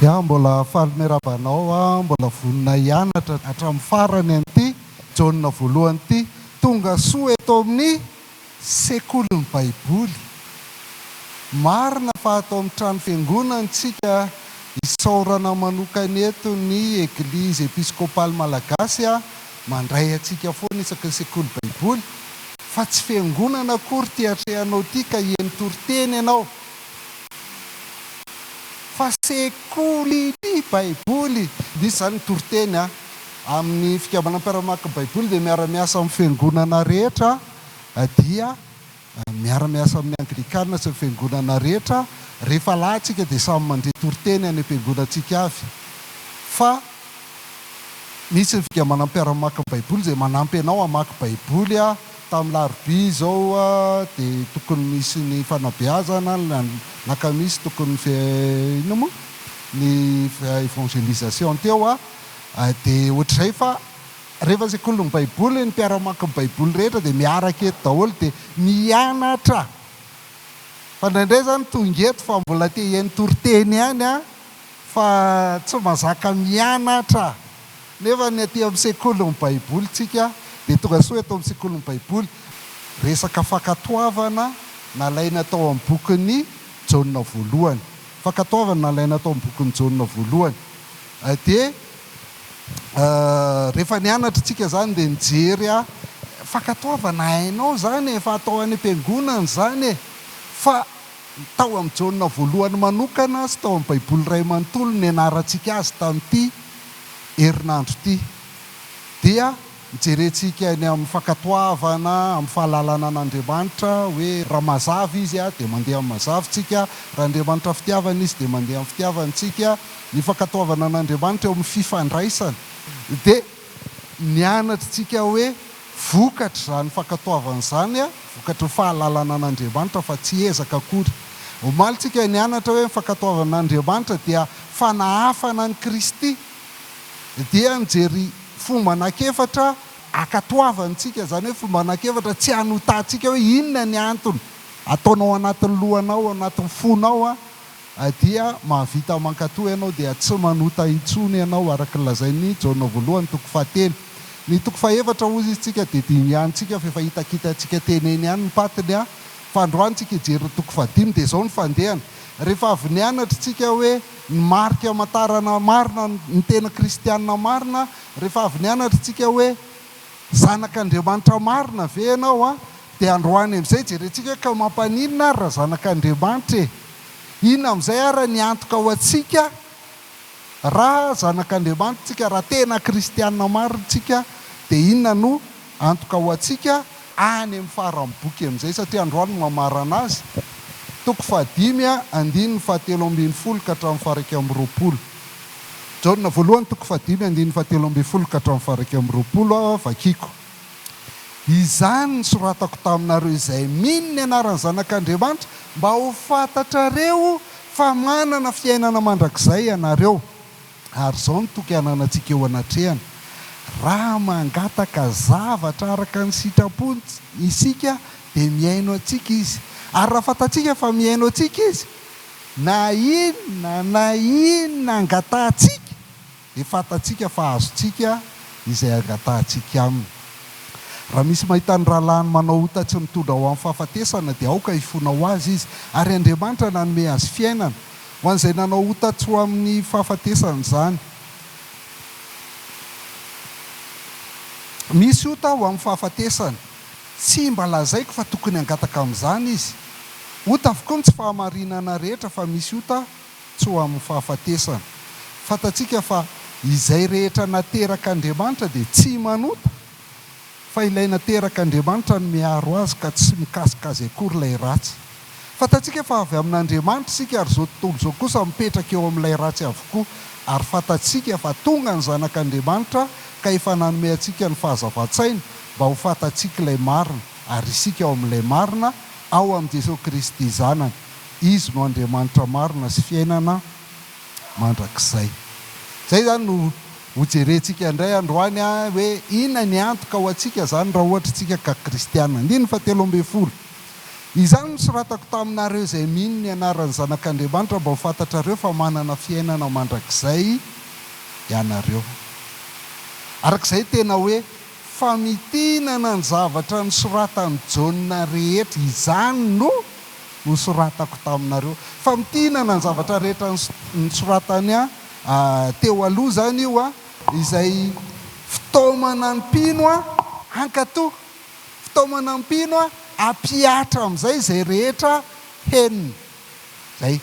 Ya mbola faly merabanao mbola vonona hianatra hatramin'ny farany an'ity Jaona voalohany ity tonga soa eto amin'ny sekolin'ny Baiboly. Marina fa atao amin'ny trano fiangonana tsika isaorana manokana eto ny Eglizy Episkopaly Malagasy mandray antsika foana isaka ny sekoly Baiboly fa tsy fiangonana akory ty atrehanao ty ka hieny toriteny ianao. Fa sekoly ny Baiboly misy zany toriteny amin'ny fikambanana mpiara-maka Baiboly dia miara-miasa amin'ny fiangonana rehetra dia miara-miasa amin'ny Anglikana sy fiangonana rehetra rehefa lahtsika dia samy mandray toriteny any am-piangonantsika avy. Fa misy ny fikambanana mpiara-maka Baiboly izay manampy anao hamaky Baiboly tamin'ny larobia izao dia tokony misy ny fanabeazana nakamisy tokony ny évangélisation teo dia ohatr'izay fa rehefa sekolin'ny Baiboly ny mpiara-maka Baiboly rehetra dia miaraka eto daholo dia mianatra. Fa indraindray zany tonga eto fa mbola te hihaino toriteny ihany fa tsy mazaka mianatra. Nefa ny aty amin'ny sekolin'ny Baiboly tsika dia tonga soa eto amin'ny sekolin'ny Baiboly resaka fakatoavana nalaina tao amin'ny bokin'ny Jaona voalohany. Fakatoavana nalaina tao amin'ny bokin'ny Jaona voalohany. Dia rehefa nianatra tsika zany dia nijery fakatoavana hainao zany efa atao any am-piangonana zany fa tao amin'ny Jaona voalohany manokana sy tao amin'ny Baiboly iray manontolo ny anarantsika azy tamin'ity herinandro ity dia mijerentsika ny amin'ny fakatoavana amin'ny fahalalana an'Andriamanitra hoe raha mazava izy dia mandeha amin'ny mazavintsika, raha Andriamanitra fitiavana izy dia mandeha amin'ny fitiavantsika. Ny fakatoavana an'Andriamanitra eo amin'ny fifandraisana dia nianatra tsika hoe vokatra zany fakatoavana izany vokatra fahalalana an'Andriamanitra fa tsy ezaka akory. Omaly tsika nianatra hoe fakatoavana an'Andriamanitra dia fanahafana ny Kristy dia nijery fomba anakefatra akatoavantsika zany hoe fomba anakefatra tsy hanotantsika hoe inona ny antony ataonao anatin'ny lohanao anatin'ny fonao dia mahavita mankatoa ianao dia tsy manota intsony ianao araka ny lazain'ny Jaona voalohany toko fahatelo. Ny toko fahaefatra ozy tsika dia dimy ihany tsika fa efa hitakitatsika teneny ihany ny patiny fa androany tsika hijery toko fahadimy dia izao ny fandehana. Rehefa avy nianatra tsika hoe ny marika amantarana marina ny tena kristiana marina, rehefa avy nianatra tsika hoe zanak'Andriamanitra marina ve ianao dia androany amin'izay jerentsika ka mampanina raha zanak'Andriamanitra inona amin'izay raha ny antoka ho antsika raha zanak'Andriamanitra tsika raha tena kristiana marina tsika dia inona no antoka ho antsika any amin'ny faran'ny boky amin'izay satria androany mamarana azy. Toko fahadimy andininy fahatelo ambin'ny folo ka hatramin'ny faha-raika amby roapolo. Jaona voalohany toko fahadimy andininy fahatelo ambin'ny folo ka hatramin'ny faha-raika amby roapolo vakiako. Izany ny soratako taminareo izay mino ny anaran'ny zanak'Andriamanitra mba ho fantatrareo fa manana fiainana mandrakizay ianareo. Ary izao no toky hananantsika eo anatrehana. Raha mangataka zavatra araka ny sitrapony isika dia miaino antsika izy. Ary raha fantatsika fa miaino antsika izy na inona angatantsika dia fantatsika fa azontsika izay angatantsika aminy. Raha misy mahita ny rahalahy manao otatsy mitondra ho amin'ny fahafatesana dia aoka hifona ho azy izy ary Andriamanitra nanome azy fiainana ho an'izay nanao otatsy ho amin'ny fahafatesana izany. Misy ota ho amin'ny fahafatesana tsy mba lazaiko fa tokony hangataka amin'izany izy. Ota avokoa ny tsy fahamarinana rehetra fa misy ota tsy ho amin'ny fahafatesana. Fantatsika fa izay rehetra nateraka Andriamanitra dia tsy manota fa ilay nateraka Andriamanitra no miaro azy ka tsy mikasikazy akory ilay ratsy. Fantatsika fa avy amin'Andriamanitra sika ary izao tontolo izao kosa mipetraka eo amin'ilay ratsy avokoa ary fantatsika fa tonga ny zanak'Andriamanitra ka efa nanome antsika ny fahazava-tsaina mba ho fantatsika ilay marina ary isika ao amin'ilay marina ao amin'i Jesosy Kristy zanany. Izy no Andriamanitra marina sy fiainana mandrakizay. Zay zany no hojerentsika indray androany hoe inona ny antoka ho antsika zany raha ohatra tsika ka kristiana. Andininy fahatelo ambin'ny folo. Izany nosoratako taminareo izay mino ny anaran'ny zanak'Andriamanitra mba ho fantatrareo fa manana fiainana mandrakizay ianareo. Arak'izay tena hoe famitinana ny zavatra nosoratany Jaona rehetra, izany no nosoratako taminareo. Famitinana ny zavatra rehetra nosoratany teo aloha zany io izay fitaomana ny mpino hankatoa, fitaomana ny mpino ampiatra amin'izay izay rehetra heniny zay.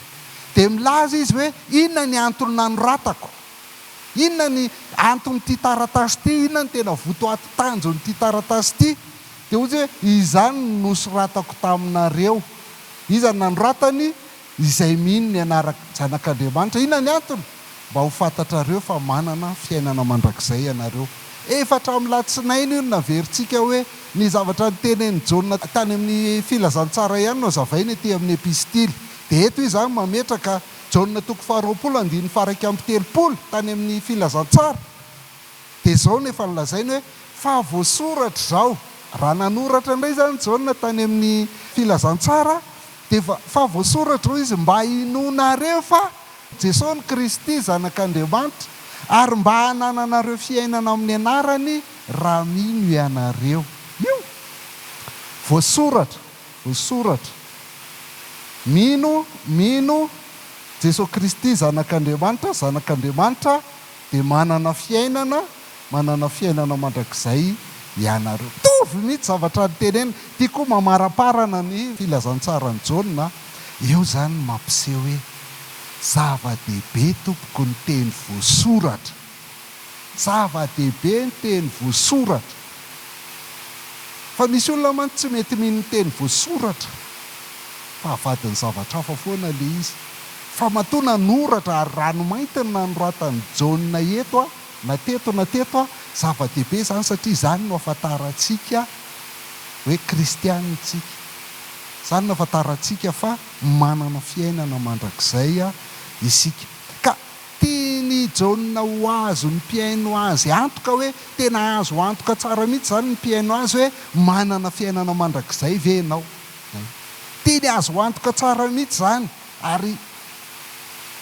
Dia milaza izy hoe inona ny antony nanoratako, inona ny anton'ity taratasy ity, inona ny tena voto ato tanjon'ity taratasy ity. Dia ozy hoe izany nosoratako taminareo. Izany nanoratany izay mino ny anaraka zanak'Andriamanitra. Inona ny antony? Mba ho fantatrareo fa manana fiainana mandrakizay ianareo. Efatra amin'ny latsinainy io naverintsika hoe ny zavatra nytenen'ny Jaona tany amin'ny filazantsara ihany no zavainy ety amin'ny epistily. Dia eto izy zany mametraka Jaona 2:20 tany amin'ny filazantsara. Dia zao nefa nilazainy hoe fa voasoratra zao. Raha nanoratra indray zany Jaona tany amin'ny filazantsara, dia fa voasoratra izy mba hinonareo fa Jesosy Kristy zanak'Andriamanitra, ary mba hanananareo fiainana amin'ny anarany raha mino ianareo. Io voasoratra, voasoratra. Mino Jesosy Kristy zanak'Andriamanitra, zanak'Andriamanitra dia manana fiainana mandrakizay ianareo. Tovy mihitsy zavatra nytenena. Tia koa mamaraparana ny filazantsarany Jaona. Eo zany mampiseho hoe zava-dehibe tompoko ny teny voasoratra. Zava-dehibe ny teny voasoratra. Fa misy olona mantsy tsy mety mino ny teny voasoratra, fa avadiny zavatra hafa foana le izy. Fa matoa nanoratra ary ranomainty ny nanoratany Jaona eto na teto zava-dehibe zany, satria zany no ahafantarantsika hoe kristianitsika. Zany no ahafantarantsika fa manana fiainana mandrakizay isika. Ka tiany Jaona ho azo ny mpiaino azy antoka, hoe tena azo antoka tsara mihitsy zany ny mpiaino azy hoe manana fiainana mandrakizay ve ianao. Tiany azo antoka tsara mihitsy zany, ary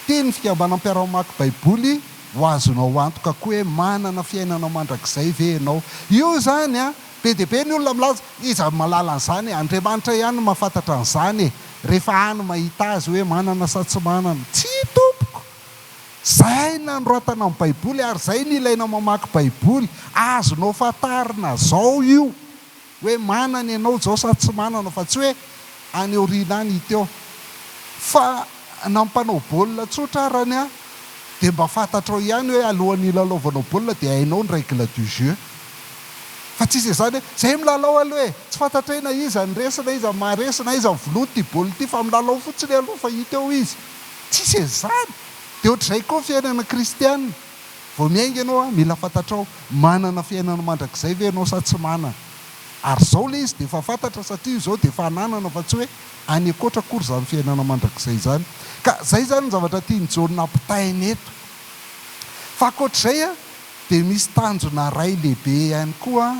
tiany fikambanam-piarahamaky baiboly ho azonao antoka koa hoe manana fiainana mandrakizay ve ianao. Io zany be dia be ny olona milaza, iza malala an'izany, Andriamanitra ihany no mahafantatra an'izany. Rehefa any mahita azy hoe manana sa tsy manana. Tsy tompoko, zay nanoratana amin'ny baiboly, ary zay ny ilaina mamaky baiboly. Azonao fantarina zao io hoe manana ianao zao sa tsy manana, fa tsy hoe any aoriana any teo. Fa nampanao baolina tsotra arany dia mba fantatrao ihany hoe alohan'ny lalaovanao baolina dia hainao ny règle du jeu. Fa tsisy izany hoe zay milalao aloha tsy fantatrena iza ny resina, iza maharesina, iza mivolony ty baolina ity, fa milalao fotsiny aloha fa hita eo izy. Tsisy izany. Dia ohatr'izay koa fiainana kristianina. Vao miainga ianao mila fantatrao manana fiainana mandrakizay ve ianao sa tsy manana. Ary zao le izy dia efa fantatra, satria zao dia efa hananana, fa tsy hoe any akoatra akory zany fiainana mandrakizay zany. Ka zay zany ny zavatra tiany Jaona ampitainy eto. Fa akoatr'izay dia misy tanjona ray lehibe ihany koa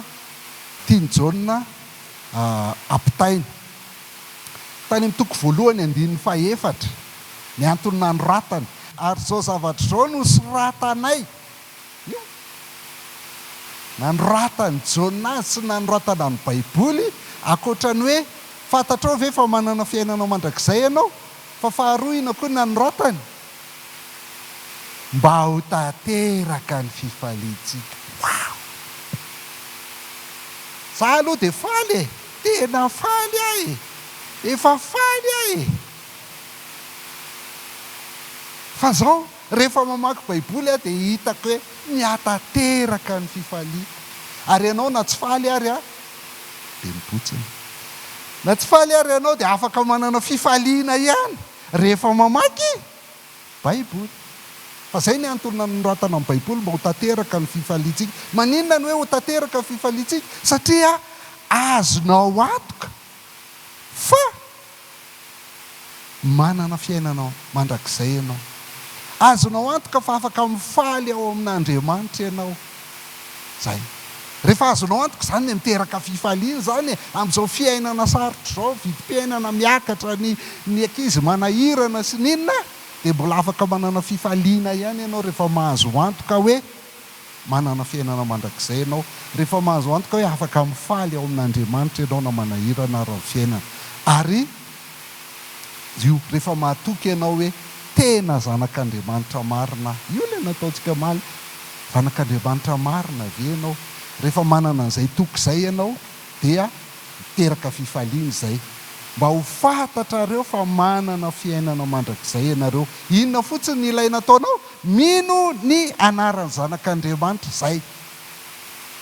tiany Jaona ampitainy. Tany amin'ny toko voalohany 2:4 ny antony nanoratany, ary zao zavatra zao no soratanay. Nanoratany Jaona sy nanoratana ny baiboly, akoatrany hoe fantatrao ve fa manana fiainana mandrakizay ianao. Fa faharoa ina koa nanoratany, mba ho tanteraka ny fifaliantsika. Wow! Za aloha dia faly tena faly ahy, efa faly ahy. Fa zao rehefa mamaky baiboly dia hitako hoe mihatanteraka ny fifaliako. Ary ianao na tsy faly ary dia mibotsina. Na tsy faly ary ianao dia afaka manana fifaliana ihany rehefa mamaky baiboly. Fa zay ny antony nanoratana amin'ny baiboly, mba ho tanteraka ny fifaliantsika. Maninona ny hoe ho tanteraka ny fifaliantsika? Satria azonao antoka fa manana fiainana mandrakizay ianao. Azonao antoka fa afaka mifaly ao amin'Andriamanitra ianao. Zay. rehefa azonao antoka zany miteraka fifaliana zany amin'izao fiainana sarotra zao vidim-piainana miakatra ny ankizy manahirana sy ninona dia mbola afaka manana fifaliana ihany ianao rehefa mahazo antoka hoe manana fiainana mandrakizay ianao, rehefa mahazo antoka hoe afaka mifaly ao amin'Andriamanitra ianao na manahirana raha fiainana. Ary io rehefa mahatoky ianao hoe tena zanak'Andriamanitra marina, io ilay nataontsika maly, zanak'Andriamanitra marina ve ianao? Rehefa manana an'izay toky izay ianao dia miteraka fifaliana izay mba ho fantatrareo fa manana fiainana mandrakizay ianareo. Inona fotsiny ny ilaina ataonao? Mino ny anaran'ny zanak'Andriamanitra izay.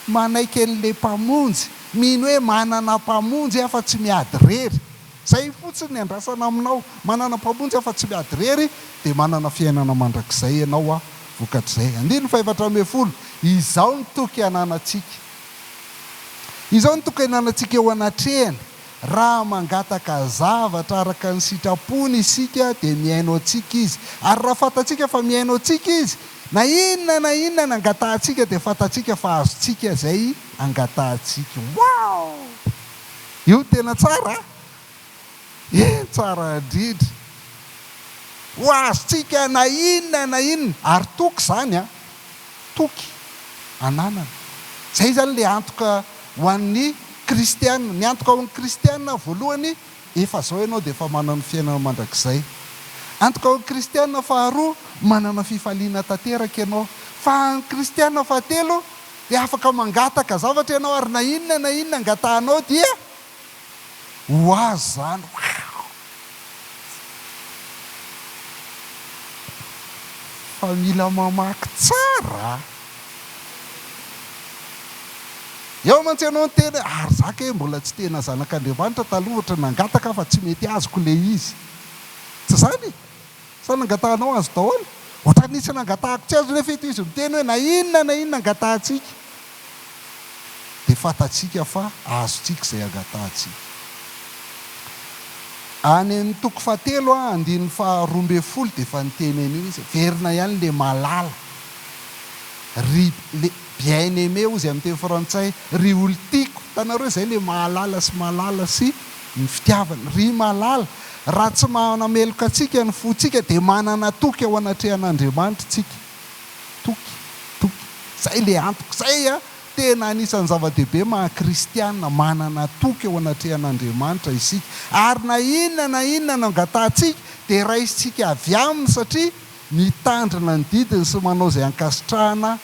Manaiky an'ilay mpamonjy, mino hoe manana mpamonjy afa tsy miady rery. Zay fotsiny ny andrasana aminao, manana mpamonjy afa tsy miady rery dia manana fiainana mandrakizay ianao vokatr'izay. 2:11 izao ny toky ananantsika. Izao ny toky ananantsika eo anatrehana. Raha mangataka zavatra araka ny sitrapony isika dia miaino antsika izy. Ary raha fantatsika fa miaino antsika izy, na inona angatahantsika dia fantatsika fa azontsika izay angatahantsika. Wow! Io tena tsara. Tsara indrindra. Ho azontsika na inona. Ary toky zany toky ananana. Zay zany ilay antoka ho an'ny kristiana. Ny antoka ho an'ny kristiana voalohany, efa zao ianao dia efa manana fiainana mandrakizay. Antoka ho an'ny kristiana faharoa, manana fifaliana tanteraka ianao. Fa ny kristiana fahatelo dia afaka mangataka zavatra ianao ary na inona angatahanao dia ho azo zany. Fa mila mamaky tsara. Eo mantsy ianao ny tena ary zaka hoe mbola tsy tena zanak'Andriamanitra taloha ohatra nangataka fa tsy mety azoko le izy. Tsy zany? Sa nangatahanao azo daholo? Ohatra nisy nangatahako tsy azo nefa ito izy miteny hoe na inona angatahantsika. Dia fantatsika fa azontsika izay angatahantsika. Any amin'ny toko fahatelo 12 dia efa niteny an'io izy. Verina ihany le malala. Bien aimé ozy amin'ny teny frantsay, ry olo tiako. Hitanareo izay le mahalala sy ny fitiavana. Ry malala. Raha tsy manameloka antsika ny fontsika dia manana toky ao anatrehan'Andriamanitra tsika. Toky. Zay le antoka izay tena anisan'ny zava-dehibe maha-kristiana, manana toky ao anatrehan'Andriamanitra isika. Ary na inona angatahantsika dia raisitsika avy aminy satria mitandrina ny didiny sy manao izay ankasitrahana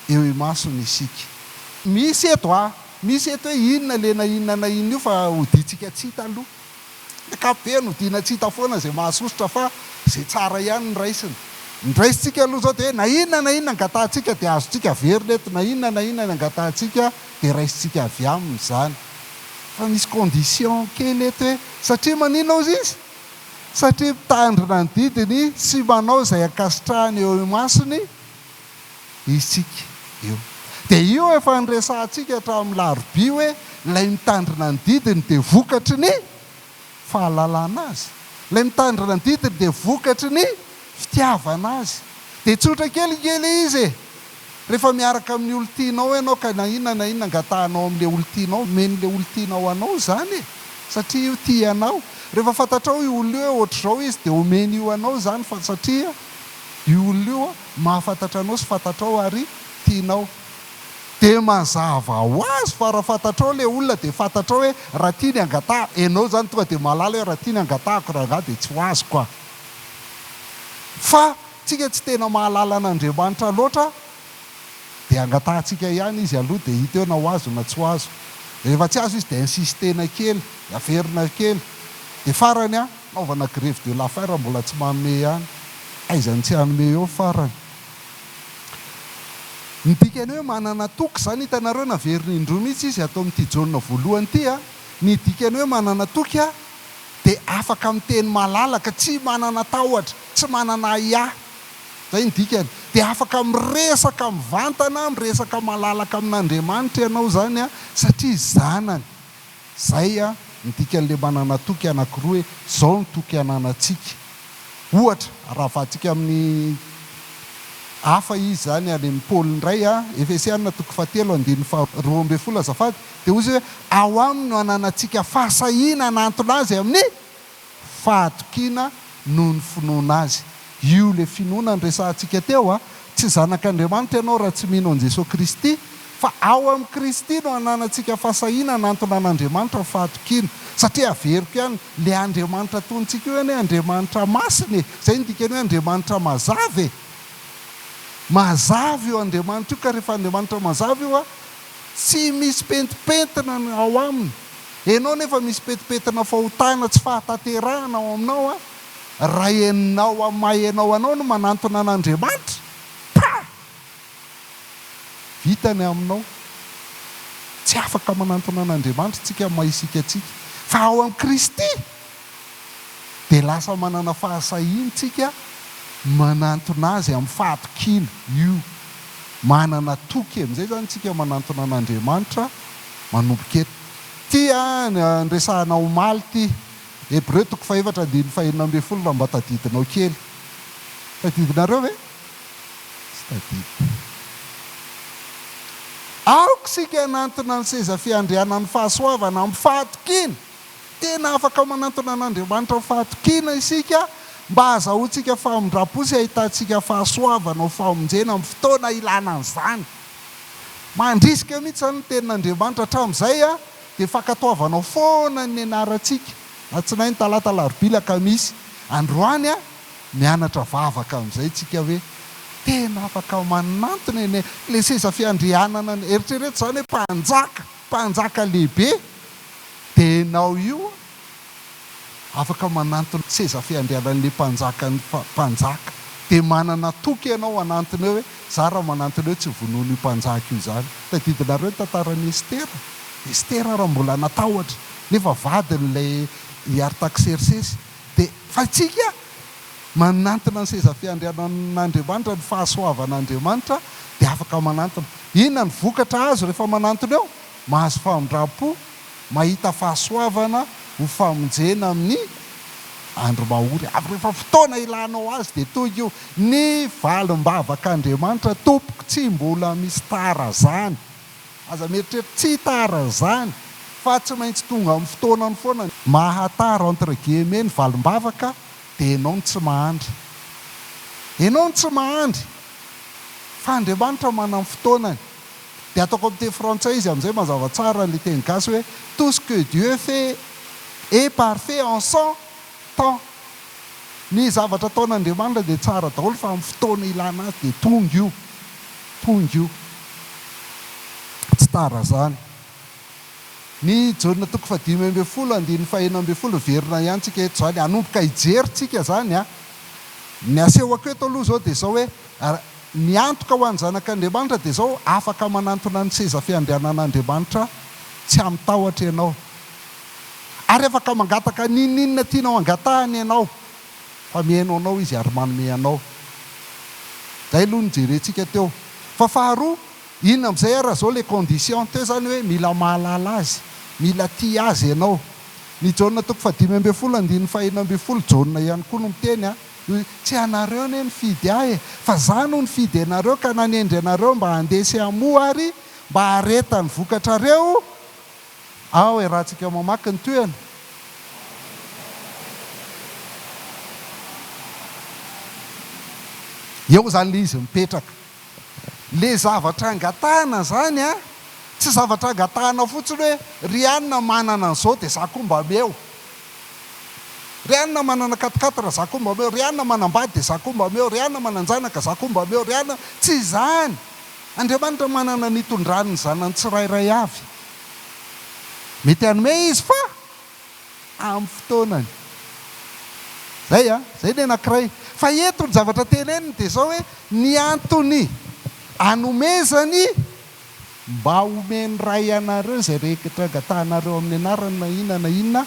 eo imasony isika. Misy eto hoe inona le na inona io fa hoditsika tsy hita aloha. Akapobe hodiana tsy hita foana izay mahasosotra fa izay tsara ihany ny raisiny. Ny raisitsika aloha zao dia hoe na inona angatahantsika dia azontsika verina eto, na inona angatahantsika dia raisitsika avy aminy izany. Fa misy condition kely eto hoe satria maninona ozy izy? Satria mitandrina ny didiny sy manao izay ankasitrahany eo imasony isika io. Dia io efa nyresantsika hatramin'ny laroby hoe ilay mitandrina ny didiny dia vokatry ny fahalalana azy. Ilay mitandrina ny didiny dia vokatry ny fitiavana azy. Dia tsotra kelikely izy. Rehefa miaraka amin'ny olo tianao ianao ka na inona angatahanao amin'ilay olo tianao, men'ilay olo tianao anao zany. Satria io tianao. Rehefa fantatrao io olo io ohatr'izao izy dia omeny io anao zany fa satria io olo io mahafantatra anao sy fantatrao ary tianao. Dia mazava ho azy fa raha fantatrao ilay olona dia fantatrao hoe raha tiany angataha, ianao zany tonga dia malala hoe raha tiany angatahako raha nga dia tsy ho azoko aho. Fa tsika tsy tena mahalala an'Andriamanitra loatra dia angatahantsika ihany izy aloha dia hita eo na ho azo na tsy ho azo. Rehefa tsy azo izy dia insistena kely, averina kely. Dia farany naovana grève de la faim mbola tsy manome ihany. Aizany tsy hanome eo farany. Ny dikany hoe manana toky zany hitanareo naverina indroa mihitsy izy atao amin'ity Jaona voalohany ity. Ny dikany hoe manana toky dia afaka miteny malalaka, tsy manana tahotra, tsy manana ia. Zay ny dikany. Dia afaka miresaka mivantana, miresaka malalaka amin'Andriamanitra ianao zany satria zanany. Zay ny dikan'ilay manana toky anankiroa hoe zao ny toky ananantsika. Ohatra raha vatsika amin'ny hafa izy zany any amin'ny Paoly indray Efesiana 4:2 azafady dia ozy hoe ao aminy no ananantsika fahasahiana antona azy amin'ny fahatokiana noho ny finoana azy. Io le finoana ny resahantsika teo tsy zanak'Andriamanitra ianao raha tsy mino an Jesosy Kristy, fa ao amin'ny Kristy no ananantsika fahasahiana antona an'Andriamanitra ny fahatokiana. Satria averiko ihany le Andriamanitra tontsika io hoe Andriamanitra masiny, zay ny dikany hoe Andriamanitra mazavy. Mazavy io Andriamanitra io, ka rehefa Andriamanitra mazavy io tsy misy pentipentina ao aminy. Ianao nefa misy pentipentina fahotana tsy fahatanterahana ao aminao raha enao amin'ny maha-enao anao no manantona an'Andriamanitra, vitany aminao. Tsy afaka manantona an'Andriamanitra tsika mahisika tsika, fa ao amin'ny Kristy dia lasa manana fahasahiantsika manantona azy amin'ny fahatokiana. Io manana toky amin'izay zany tsika manantona an'Andriamanitra manomboka eto. Tia nresahana omaly ty Hébreu 4:5-12 mba tadidinao kely. Tadidinareo ve? Tsy tadidy. Aoka sika anantona ny seza fiandrianan'ny fahasoavana amin'ny fahatokiana. Tena afaka manantona an'Andriamanitra amin'ny fahatokiana isika mba azahoantsika famindra-po sy ahitantsika fahasoavana ho famonjena amin'ny fotoana ilana an'izany. Mandrisika mihitsy zany ny tenin'Andriamanitra hatramin'izay dia fankatoavanao foana ny anarantsika. Atsinainy, talata, larobia, alakamisy. Androany mianatra vavaka amin'izay tsika hoe tena afaka manantona eny le seza fiandrianana. Eritrereto zany hoe mpanjaka lehibe dia enao io afaka manantona seza fiandrianan'le mpanjaka dia manana toky ianao anantona eo hoe za raha manantona eo tsy vonoana io mpanjaka io zany. Tadidinareo tantaran'i Estera raha mbola natahotra nefa vadin'ilay Artaxerxes. Dia fa tsika manantona ny seza fiandrianan'Andriamanitra, ny fahasoavan'Andriamanitra dia afaka manantona. Inona ny vokatra azo rehefa manantona eo? Mahazo famindra-po, mahita fahasoavana ho famonjena amin'ny andro mahory. Avy rehefa fotoana ilanao azy dia toy io ny valim-bavak'Andriamanitra tompoko tsy mbola misy tara zany. Aza mieritreritra tsy tara zany, fa tsy maintsy tonga amin'ny fotoanany foana. Mahatara entre guillemets ny valim-bavaka dia ianao ny tsy mahandry. Ianao ny tsy mahandry, fa Andriamanitra manana ny fotoanany. Dia ataoko amin'ny teny frantsay izy amin'izay mazava tsara ny teny gasy hoe tout ce que Dieu fait est parfait en son temps. Ny zavatra ataon'Andriamanitra dia tsara daholo, fa amin'ny fotoana ilana azy dia tonga io. Tsy tara zany. Ny Jaona 5:15-12 verina ihany tsika eto zany. Hanomboka hijerintsika zany ny asehoko eto aloha zao dia zao hoe ny antoka ho an'ny zanak'Andriamanitra dia zao afaka manantona ny seza fiandrianan'Andriamanitra tsy amitahotra ianao, ary afaka mangataka ninninona tianao angatahany ianao, fa mihaino anao izy ary manome anao. Zay aloha ny jerentsika teo. Fa faharoa, inona amin'izay raha zao le condition teo zany hoe mila mahalala azy, mila tia azy ianao. Ny Jaona 5:15-12 Jaona ihany koa no miteny tsy anareo ne nifidy ahy fa za no nifidy anareo ka nanendry anareo mba handesy amo ary mba hareta ny vokatrareo. Ao rahantsika mamaky ny toerana. Eo zany le izy mipetraka. Le zavatra angatahana zany tsy zavatra angatahana fotsiny hoe ry anina manana an'izao dia za koa mba meo. Ry anina manana katikatra za koa mba meo. Ry anina manambady dia za koa mba meo. Ry anina mananjanaka za koa mba meo. Ry anina tsy zany. Andriamanitra manana nitondrany ny zanany tsirairay avy. Mety hanome izy fa amin'ny fotoanany. Zay ny anankiray. Fa eto ny zavatra teneniny dia zao hoe ny antony hanomezany mba omeny ray anareo izay rehetra angatahanareo amin'ny anarana na inona.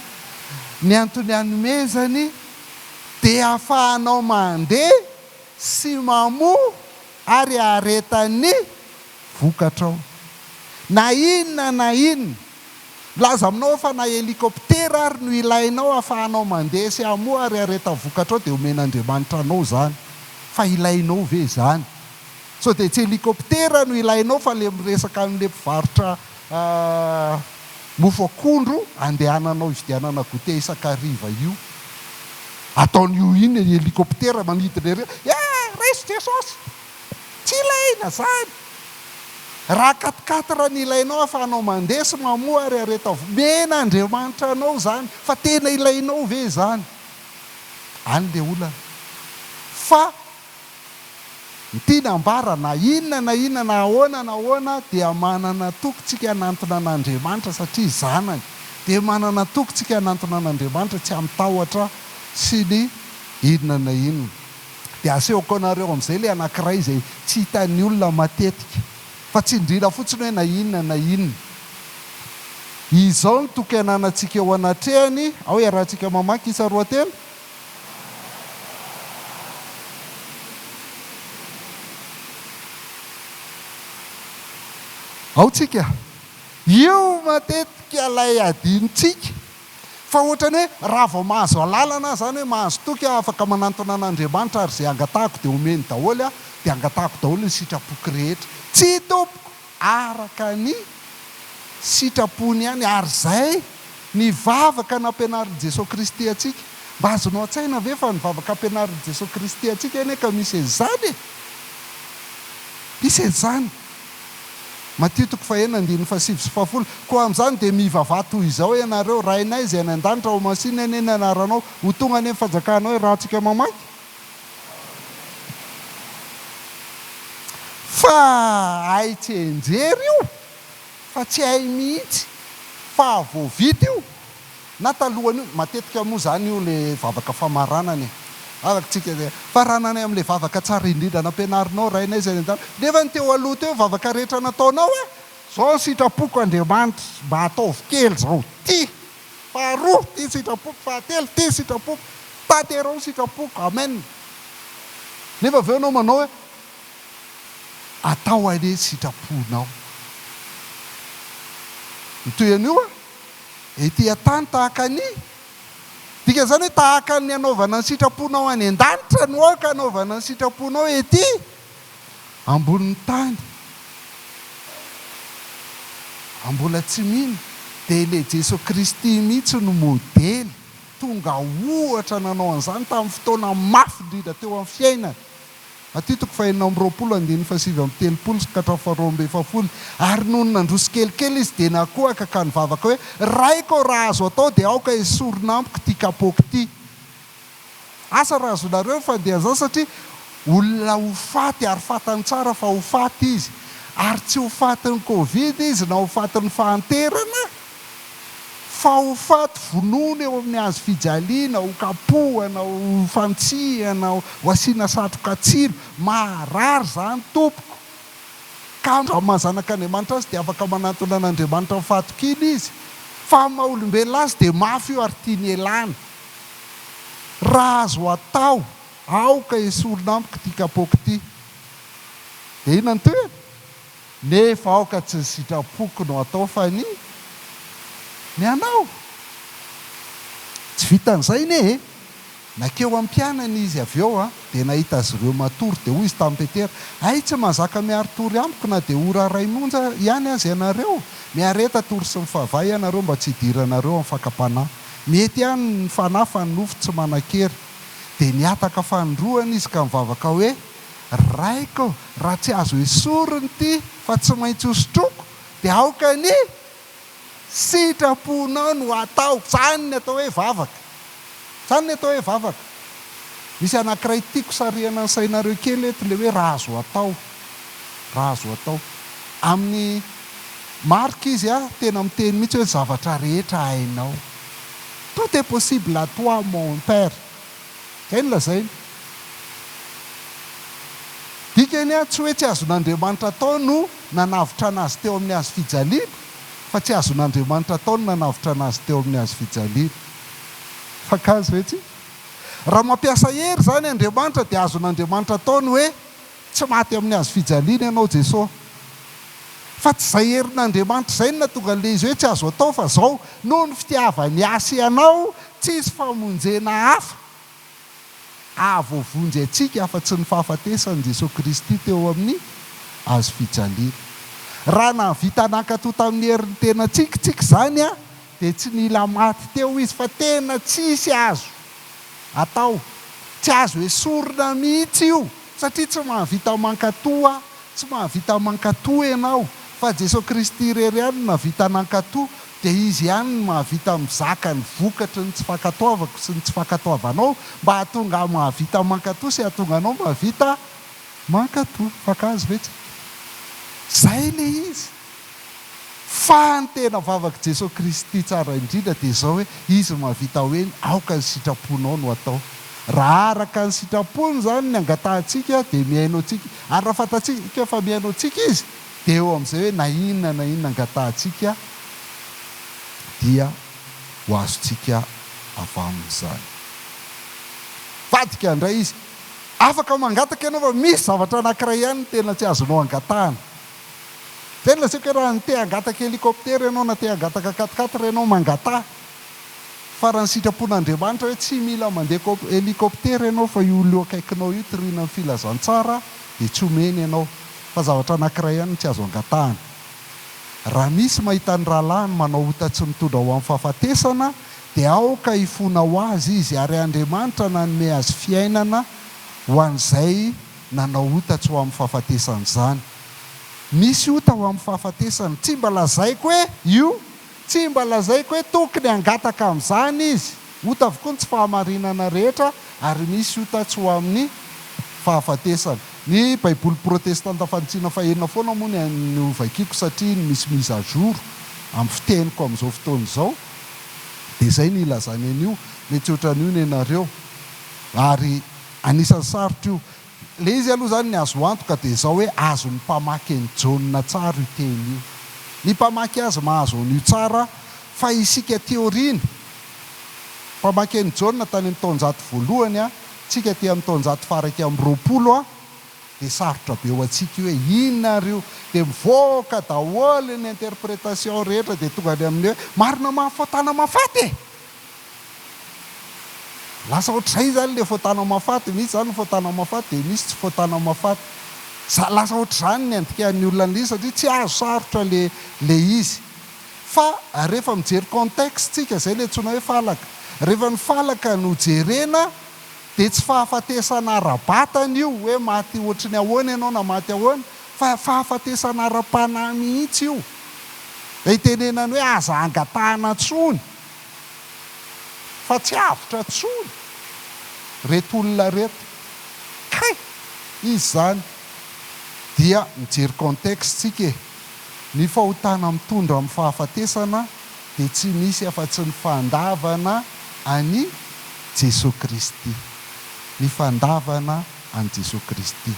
Ny antony hanomezany dia ahafahanao mandeha sy mamoa ary haretany vokatrao. Na inona laza aminao fa na helikoptera ary no ilainao ahafahanao mandeha sy hamoa ary hareta vokatrao dia omen'Andriamanitra anao zany. Fa ilainao ve zany? so dia tsy helikoptera no ilainao fa le miresaka amin'le mpivarotra mofo akondro andehananao ividianana gote isakariva io ataon'io iny helikoptera manidina re resy jesosy tsy ilaina zany raha katikatra ny ilainao afahanao mandesy mamoa ary areta mena Andriamanitra anao zany fa tena ilainao ve zany any le olana fa nytianambara na inona na ahoana dia manana tokontsika hanantona an'Andriamanitra satria zanany dia manana tokontsika hanantona an'Andriamanitra tsy amitahotra sy ny inona na inona dia asehoko anareo amin'izay le anankiray izay tsy hitan'ny olona matetika fa tsy indrina fotsiny hoe na inona izao ny toky hananantsika eo anatrehany ao iarahantsika mamaky isa roa telo ao tsika io matetika lay adintsika fa ohatrany hoe raha vao mahazo alalana zany hoe mahazo toky afaka manantona an'Andriamanitra ary zay angatahako dia omeny daholo dia angatahako daholo ny sitrapoky rehetra tsy tompoko araka ny sitrapony ihany ary zay ny vavaka nampianarin'i Jesosy Kristy atsika mba azonao an-tsaina ve fa ny vavaka ampianarin'i Jesosy Kristy atsika eny ka misy an'izany misy an'izany Matthieu 6:7-10 koa amin'izany dia mivavah toy izao ianareo rainay izay any an-danitra ao masina eny ny anaranao ho tonga any amin'ny fanjakanao hoe raha antsika mamaky fa hay tsy enjery io fa tsy hay mihitsy fa voavita io na talohany io matetika moa zany io le vavaka famaranany avakatsika fa rananay amin'le vavaka tsara indrindra nampianarinao rainay izay an-danitra nefa ny teo aloha teo vavaka rehetra nataonao zao sitrapoko Andriamanitra mba ataovy kely zao ty faharoa ty sitrapoko fahatelo ty sitrapoko taterao sitrapoko amen nefa aveo anao manao hoe atao ane sitraponao nytoyan'io ety an-tany tahaka ny dika zany hoe tahaka ny anaovana ny sitraponao any an-danitra no aoka anaovana ny sitraponao ety ambonin'ny tany ambola tsy mino dia le Jesosy Kristy mihitsy no modely tonga ohatra nanao an'izany tamin'ny fotoana mafy indrindra teo amin'ny fiainana Matthieu 5:7-13 ary noho nandroso kelikely izy dia nakohaka ka nivavaka hoe raiko raha azo atao dia aoka esorina amiko ty kapoky ty asa raha azonareo fandeha zao satria olona ho faty ary fatany tsara fa ho faty izy ary tsy ho fatin'ny Covid izy na ho fatin'ny fahanterana fa ho faty vonoana eo amin'ny hazo fijaliana ho kapohana ho fantsihana ho asiana satroka tsiro marary zany tompoko ka mazanaka Andriamanitra azy dia afaka manantona an'Andriamanitra mifatokiny izy fa maha olombelona azy dia mafy io ary tiany elana raha azo atao aoka esorina amiko ty kapoky ty dia ina ny toerana nefa aoka tsy ny sitrapoko no atao fa ny anao tsy vitan'izay ne nakeo am-pianana izy avy eo dia nahita azy ireo matory dia hoy izy tamin'ny Petera ay tsy mahazaka miary tory amiko na dia ora ray monja ihany azy ianareo miareta tory sy mifavahy ianareo mba tsy hidiranareo amin'ny fakam-panahy mety ihany ny fanahy fa ny nofo tsy manan-kery dia niataka fanondroana izy ka mivavaka hoe raiko raha tsy azo esoriny ty fa tsy maintsy hosotroko dia aoka ny sitraponao no atao zany ny atao hoe vavaka zany ny atao hoe vavaka misy anankiray tiako sarihana ny sainareo kely eto le hoe raha azo atao amin'ny marika izy tena miteny mihitsy hoe zavatra rehetra hainao tout est possible à toi mon père zay ny lazainy dikany tsy hoe tsy azon'Andriamanitra atao no nanavitra anazy teo amin'ny hazo fijaliana fa tsy azon'Andriamanitra atao no nanavitra anazy teo amin'ny hazo fijaliana fakazy ve tsy raha mampiasa hery zany Andriamanitra dia azon'Andriamanitra atao no hoe tsy maty amin'ny hazo fijaliana ianao Jesosy fa tsy zay herin'Andriamanitra zay no natonga an'le izy hoe tsy azo atao fa zao noho ny fitiavany asa ianao tsy isy famonjena hafa ahavoavonjy atsika afa-tsy ny fahafatesany Jesosy Kristy teo amin'ny azo fijaliana. Raha navita nankatoa tamin'ny herin'ny tena tsika zany a, dia tsy mila maty teo izy fa tena tsisy azo atao, tsy azo esorina mihitsy io, satria tsy mahavita mankatoa, tsy mahavita mankatoa ianao, fa Jesosy Kristy irery ihany navita nankatoa, dia izy ihany no mahavita mizaka ny vokatry ny tsy fankatoavako sy ny tsy fankatoavanao, mba hahatonga mahavita mankatoa sy hahatonga anao mahavita mankatoa. Fankazo ve tsy? Zay le izy. Fa ny tena vavaka Jesosy Kristy tsara indrindra dia izao hoe izy mahavita hoe aoka ny sitraponao no atao. Raha araka ny sitrapony zany ny angatahantsika dia miainao tsika, ary raha fantatsika fa miainao tsika izy, dia eo amin'izay hoe na inona angatahantsika dia ho azontsika avy amin'izany. Vadika indray izy, afaka mangataka ianao fa misy zavatra anankiray ihany tena tsy azonao angatahana. Zay no latsaka raha ny te hangataka helikoptera ianao na te hangataka 4x4 ianao mangataha, fa raha ny sitrapon'Andriamanitra hoe tsy mila mandeha helikoptera ianao fa io olona akaikinao io toriana ny filazantsara, dia tsy omeny ianao, fa zavatra anankiray ihany tsy azo angatahana. Raha misy mahita ny rahalahy manao otatsy mitondra ho amin'ny fahafatesana, dia aoka hifona ho azy izy, ary Andriamanitra nanome azy fiainana ho an'izay nanao otatsy ho amin'ny fahafatesana izany. Misy ota ho amin'ny fahafatesana, tsy mba lazaiko hoe io, tsy mba lazaiko hoe tokony hangataka amin'izany izy. Ota avokoa ny tsy fahamarinana rehetra, ary misy ota tsy ho amin'ny fahafatesana. Ny baiboly protestanta fantsiana fahenina foana moa ny ovakiko, satria misy mise-à-jour amin'ny fiteniko amin'izao fotoana izao, dia izay ny ilazany an'io, mety ohatran'io ny ianareo, ary anisan'ny sarotra io. Le izy aloha zany ny azo antoka dia izao hoe azo ny mpamaky ny Jaona tsara io teny io. Ny mpamaky azy mahazo an'io tsara, fa isika teoriana mpamaky ny Jaona tany amin'ny taonjato voalohany a, tsika ty amin'ny taonjato faraky amin'ny 20 a, dia sarotra be ho antsika hoe inona reo, dia mivoaka daholo ny interprétation rehetra, dia tonga any amin'ny hoe marina mahafotana mafaty. Lasa ohatr'izay zany le fotana mafaty, misy zany fotana mafaty dia misy tsy fotana mafaty. Lasa ohatr'izany ny andikan'ny olona an'ilay satria tsy azo sarotra le izy. Fa rehefa mijery contexte tsika, zay le antsoina hoe falaka. Rehefa ny falaka no jerena, dia tsy fahafatesana ara-batana io hoe maty ohatry ny ahoana ianao na maty ahoana, fa fahafatesana ara-panahy mihitsy io. Dia itenenany hoe aza angatahana tsony, fa tsy avotra tsony reto olona reto. Kay, izy zany dia mijery contexte tsika. Ny fahotana mitondra amin'ny fahafatesana dia tsy misy afa-tsy ny fandavana any Jesosy Kristy. Ny fandavana any Jesosy Kristy.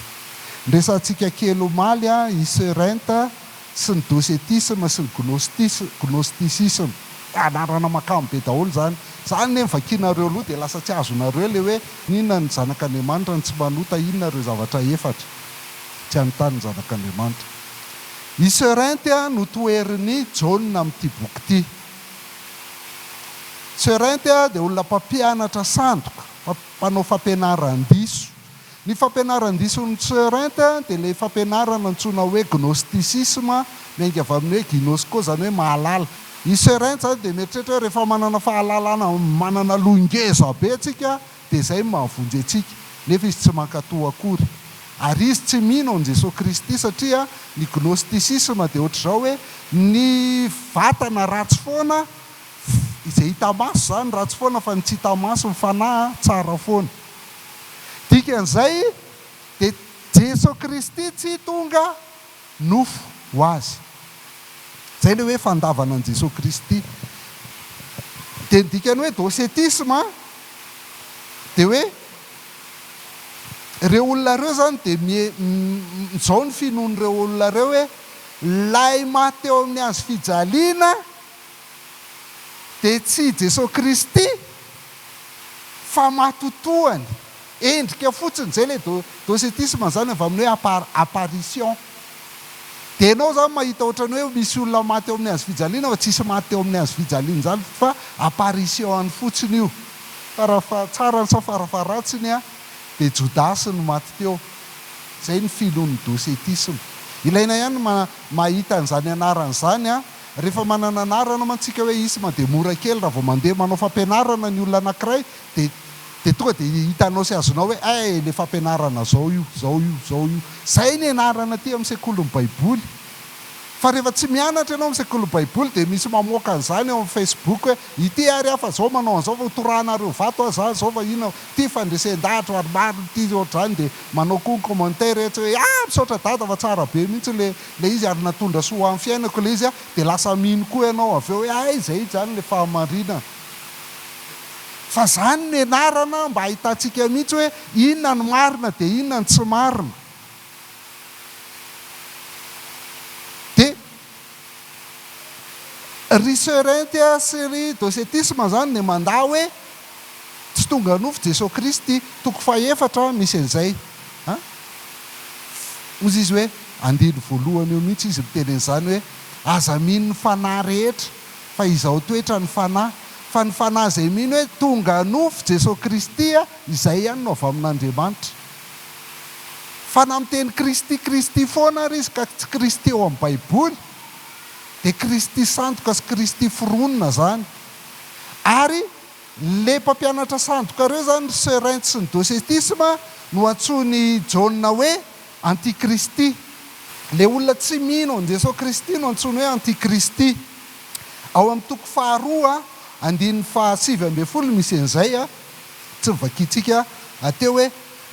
Nresantsika kely omaly i serenta sy ny docetisme sy ny gnosticisme. Anarana makamo be daholo zany. Zany ne vakianareo aloha dia lasa tsy azonareo le hoe inona ny zanak'Andriamanitra ny tsy manota, inona reo zavatra efatra tsy anontany ny zanak'Andriamanitra. I serenta no toerin'ny Jaona amin'ity boky ity. Serenta dia olona mpampianatra sandoka, mpanao fampianaran-diso. Ny fampianaran-dison'ny serenta dia le fampianarana antsoina hoe gnosticisme, miainga avy amin'ny hoe ginosko, zany hoe mahalala. I serenta zany dia mieritreritra hoe rehefa manana fahalalana, manana longeza be tsika, dia izay mahavonjy atsika, nefa izy tsy mankatoa akory. Ary izy tsy mino an Jesosy Kristy, satria ny gnosticisme dia ohatr'izao hoe ny vatana ratsy foana, izay hita maso zany ratsy foana, fa ny tsy hita maso ny fanahy tsara foana. Dikan'izay dia Jesosy Kristy tsy tonga nofo ho azy. Zay le hoe fandavana an Jesosy Kristy. Dia dikany hoe docetisme dia hoe reo olona reo zany dia izao ny finoan'ireo olona reo hoe lay maty eo amin'ny azo fijaliana dia tsy Jesosy Kristy fa matotoany, endrika fotsiny. Zay le docetisme zany avy amin'ny hoe apparition. Dia ianao zany mahita ohatrany hoe misy olona maty eo amin'ny azo fijaliana fa tsisy maty eo amin'ny azo fijaliana zany, fa apparition any fotsiny io. Tsara ny sa farafaratsiny a, dia Jodasy no maty teo. Zay ny filon'ny dosetisma. Ilaina ihany mahita an'izany anaran'izany a. Rehefa manana anarana mantsika hoe isma dia mora kely raha vao mandeha manao fampianarana ny olona anankiray dia tonga dia hitanao sy azonao hoe le fampianarana zao io. Zay ny anarana ty amin'ny sekolin'ny baiboly. Fa rehefa tsy mianatra ianao amin'ny sekolin'ny baiboly dia misy mamoaka an'izany eo amin'ny Facebook hoe ity ary hafa zao manao an'izao fa hotoranareo vato aza zao fa ino ty fandresen-dahatra maromaro ty ohatr'izany dia manao koa ny commentaire etsy hoe misaotra dada fa tsara be mihitsy le izy ary natondra soa amin'ny fiainako le izy a dia lasa mino koa ianao avy eo hoe zay zany le fahamarinana. Fa zany ny anarana mba ahitantsika mihitsy hoe inona ny marina dia inona ny tsy marina. Dia riserenty sy ry dosetisma zany ny mandà hoe tsy tonga nofo Jesosy Kristy toko faefatra misy an'izay. Ozy izy hoe andiny voalohany eo mihitsy izy miteny an'izany hoe aza mino ny fanahy rehetra fa izao toetra ny fanahy. Fa ny fanahy izay mino hoe tonga nofo Jesosy Kristy izay ihany no avy amin'Andriamanitra. Fa na miteny Kristy foana ary izy ka tsy Kristy eo amin'ny baiboly dia Kristy sandoka sy Kristy fironona zany. Ary le mpampianatra sandoka reo zany serenty sy ny dosetisma no antsony Jaona hoe antikristy. Le olona tsy mino an Jesosy Kristy no antsony hoe antikristy. Ao amin'ny toko faharoa andiny faha 7 misy an'izay tsy vakitsika ateo hoe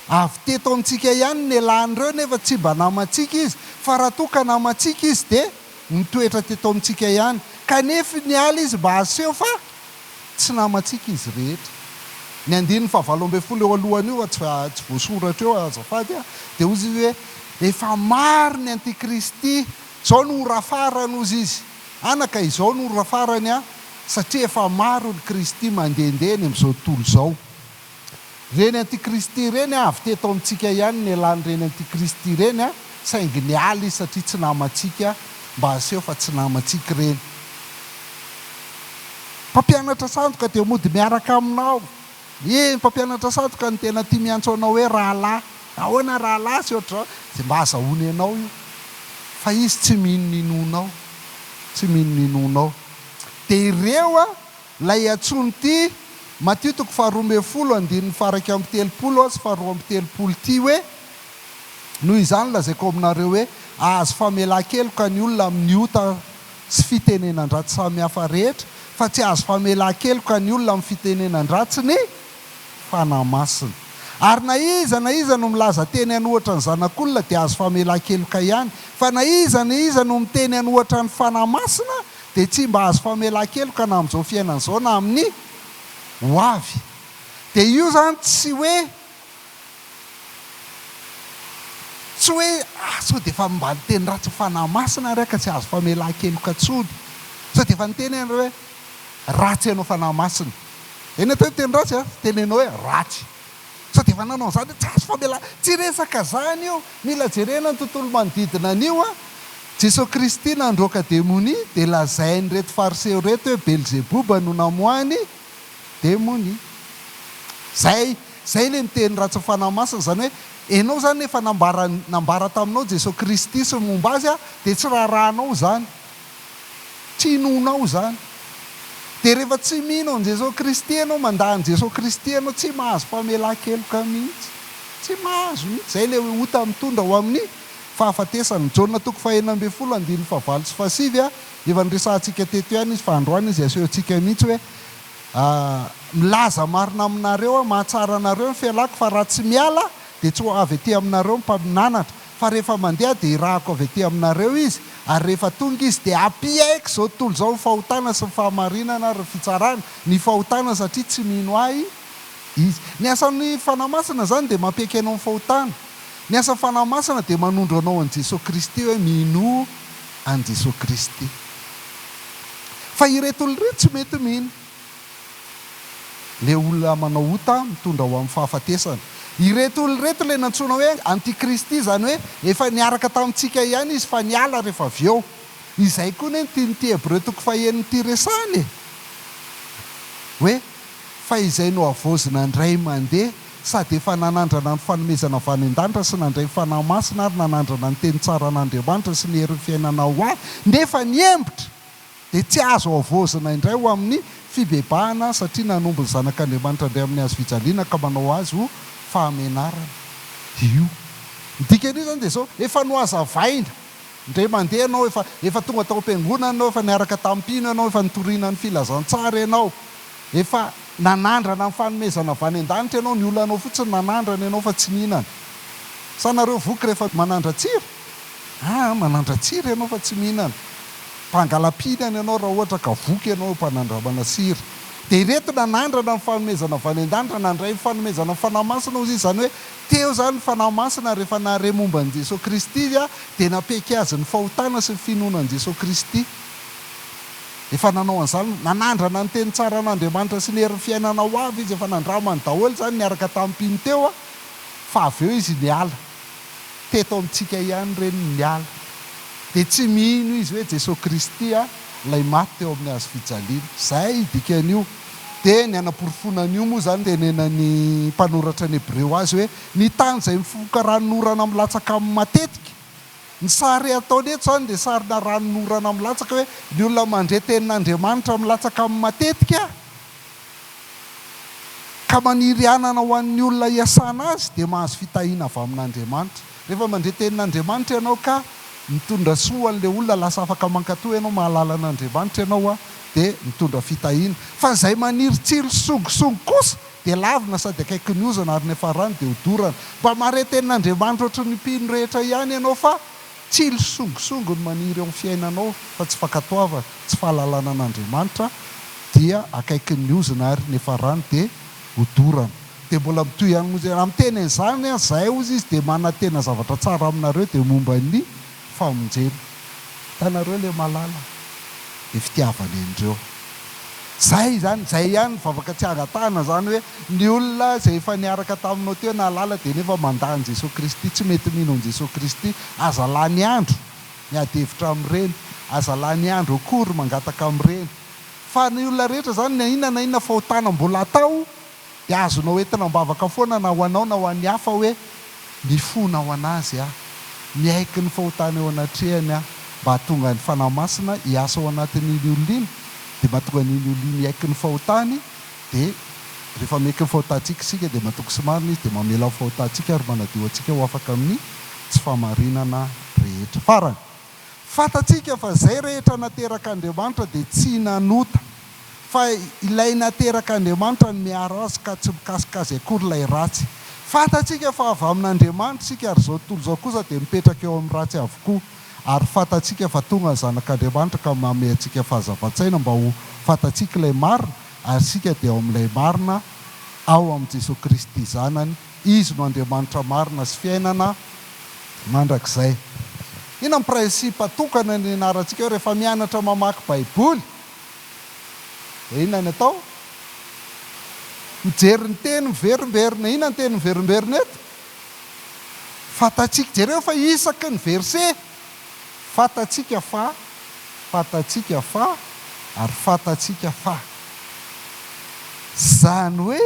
avy teto amintsika ihany ny lahan'ireo nefa tsy mba namantsika izy fa raha toa ka namantsika izy dia mitoetra teto amintsika ihany kanefa ny ala izy mba aseho fa tsy namantsika izy rehetra. Ny andiny faha 7 eo alohany io tsy voasoratra eo azafady dia ozy izy hoe efa maro ny antikristy zao no ora farany ozy izy anaka izao no ora farany satria efa maro ny kristy mandehandeha ny amin'izao tontolo izao. Reny antikristy reny avy teto amintsika ihany ny alan'ireny antikristy reny saingy ny ala izy satria tsy namantsika mba aseho fa tsy namantsika reny. Mpampianatra sandoka dia mody miaraka aminao. Mpampianatra sandoka ny tena tia miantso anao hoe rahalahy. Ahoana rahalahy sy ohatr'izao dia mba azahoany ianao io. Fa izy tsy mino ninonao. Tsy mino ninonao. Dia ireo lay antsony ty Matthieu 12 andiny faraka amby 30 sy faharoa amby 30 ty hoe noho izany lazaiko aminareo hoe azo famelan-keloka ny olona amin'ny ota sy fitenenan-dratsy samihafa rehetra fa tsy azo famelan-keloka ny olona amin'ny fitenenan-dratsy ny fanahy masina. Ary na iza no milaza teny anohatra ny zanak'olona dia azo famelan-keloka ihany. Fa na iza no miteny anohatra ny fanahy masina dia tsy mba azo famelan-keloka na amin'izao fiainan'izao na amin'ny ho avy. Dia io zany tsy hoe sao dia efa mba niteny ratsy fanahy masina ary ka tsy azo famelan-keloka tsony. Sao dia efa niteny ianao hoe ratsy ianao fanahy masina. Eny atao teny ratsy teny ianao hoe ratsy. Sao dia efa nanao izany tsy azo famelan, tsy resaka zany io. Mila jerena ny tontolo manodidina an'io Jesosy Kristy nandroaka demonia dia lazainy reto fariseo reto hoe Belzeboba no namoahany demonia. Zay le miteny ratsy fanahy masina zany hoe ianao zany efa nambara taminao Jesosy Kristy sy momba azy dia tsy rarahanao zany. Tsy inonao zany. Dia rehefa tsy mino an Jesosy Kristy ianao mandà an Jesosy Kristy ianao tsy mahazo famelan-keloka mihitsy. Tsy mahazo mihitsy. Zay le ota mitondra ho amin'ny fahafatesany. Jaona 4 andiny fahavalo sy fahasivy efa niresantsika teto ihany izy fa androany izy asehontsika mihitsy hoe milaza marina aminareo mahatsara anareo ny fialako fa raha tsy miala dia tsy ho avy aty aminareo mpaminanatra fa rehefa mandeha dia irahako avy aty aminareo izy ary rehefa tonga izy dia ampiaiko izao tontolo izao ny fahotana sy ny fahamarinana ary fitsarana ny fahotana satria tsy mino ahy izy. Ny asan'ny fanahy masina zany dia mampiaiky anao ny fahotana. Ny asan'ny fanahy masina dia manondro anao an Jesosy Kristy hoe mino an Jesosy Kristy. Fa ireto olona tsy mety mino. Le olona manao ota mitondra ho amin'ny fahafatesana. Ireto olona reto le nantsona hoe antikristy zany hoe efa niaraka tamintsika ihany izy fa niala rehefa avy eo. Izay koa ny tianyty Hebreo 9:ty resany hoe fa izay no avozina indray mandeha sady efa nanandrana ny fanomezana avy any an-danitra sy nandray fanahy masina ary nanandrana ny teny tsara an'Andriamanitra sy ny herin'ny fiainana ho azy nefa niembotra dia tsy azo avozina indray ho amin'ny fibebahana satria nanombo ny zanak'Andriamanitra indray amin'ny azo fijaliana ka manao azy ho fahamenarana. Io dikan'io zany dia zao efa noazavaina indray mandeha ianao efa tonga tao am-piangonana ianao efa niaraka tamin'ny mpino ianao efa nitoriana ny filazantsara ianao efa nanandrana ny fanomezana avy any an-danitra ianao ny olonanao fotsiny nanandrana ianao fa tsy mihinana. Sanareo voky rehefa manandratsira manandratsira ianao fa tsy mihinana. Mpangalam-pihinana ianao raha ohatra ka voky ianao mpanandramana sira. Dia ireto nanandrana ny fanomezana avy any an-danitra nandray ny fanomezana ny fanahy masina ozy izy zany hoe teo zany ny fanahy masina rehefa nahare momba an'i Jesosy Kristy izy dia napeky azy ny fahotana sy ny finoana an'i Jesosy Kristy. Efa nanao an'izany nanandrana ny teny tsara an'Andriamanitra sy ny herin'ny fiainana ho avy izy efa nandramany daholo zany niaraka tamin'ny mpino teo fa avy eo izy niala. Teto amintsika ihany reny niala. Dia tsy mino izy hoe Jesosy Kristy ilay maty teo amin'ny hazo fijaliana. Zay dikan'io. Dia ny anam-porofonan'io moa zany tenenany mpanoratra ny Hebreo azy hoe ny tany izay mifoka ranonorana milatsaka amin'ny matetika. Ny sary ataony eto zany dia sarina ranonorana milatsaka hoe ny olona mandre tenin'Andriamanitra milatsaka amin'ny matetika ka maniry anana ho an'ny olona iasana azy dia mahazo fitahiana avy amin'Andriamanitra. Rehefa mandre tenin'Andriamanitra ianao ka mitondra soa an'ilay olona lasa afaka mankatoa ianao mahalala an'Andriamanitra ianao dia mitondra fitahiana. Fa izay maniry tsilo songisongy kosa dia lavina sady akaiky ny ozana ary nefa rano dia hodorana. Mba mahare tenin'Andriamanitra ohatry ny mpino rehetra ihany ianao fa tsilo songisongy ny maniry eo amin'ny fiainanao fa tsy fankatoava tsy fahalalana an'Andriamanitra dia akaiky ny ozana ary nefa rano dia hodorana. Dia mbola mitoy ihany moa amin'ny teny izany zay ozy izy dia manantena zavatra tsara aminareo dia momba ny famonjena. Hitanareo ilay malala dia fitiavany andreo. Zay zany zay ihany vavaka tsy angatahana zany hoe ny olona izay efa niaraka taminao teo nahalala dia nefa mandany Jesosy Kristy tsy mety mino an'i Jesosy Kristy. Aza lany andro miady hevitra amin'ireny, aza lany andro akory mangataka amin'ireny. Fa ny olona rehetra zany na inona fahotana mbola atao dia azonao entina mbavaka foana na ho anao na ho an'ny hafa hoe mifona ho anazy miaiky ny fahotana eo anatrehany mba hatonga ny fanahy masina hiasa ao anatin'iny olona iny. Dia mahatonga n'iny olona iny miaiky ny fahotany dia rehefa maiky ny fahotantsika isika dia matoky sy marina izy dia mamela ny fahotantsika ary manadio antsika ho afaka amin'ny tsy fahamarinana rehetra. Farany fantatsika fa izay rehetra nateraka Andriamanitra dia tsy nanota fa ilay nateraka Andriamanitra ny miaro azy ka tsy mikasika azy akory ilay ratsy. Fantatsika fa avy amin'Andriamanitra isika ary izao tontolo izao kosa dia mipetraka eo amin'ny ratsy avokoa. Ary fantatsika fa tonga ny zanak'Andriamanitra ka manome antsika fahazavantsaina mba ho fantatsika ilay marina ary isika dia ao amin'ilay marina ao amin'ny Jesosy Kristy zanany. Izy no Andriamanitra marina sy fiainana mandrakizay. Ina ny prinsipa tokana ny anarantsika hoe rehefa mianatra mamaky Baiboly dia inona ny atao? Mijery ny teny miverimberina. Inona ny teny miverimberina eto? Fantatsika jereo fa isaky ny verset fantatsika fa ary fantatsika fa. Zany hoe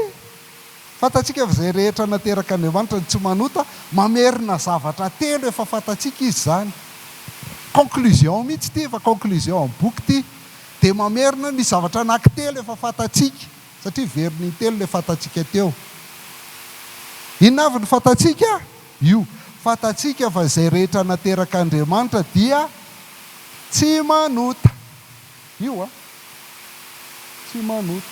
fantatsika fa izay rehetra nateraka Andriamanitra ny tsy manota mamerina zavatra telo efa fantatsika izy zany. Conclusion mihitsy ty fa conclusion amin'ny boky ty. Dia mamerina misy zavatra anankitelo efa fantatsika satria veriny telo ilay fantatsika teo. Inona avy ny fantatsika? Io fantatsika fa izay rehetra nateraka Andriamanitra dia tsy manota. Io tsy manota.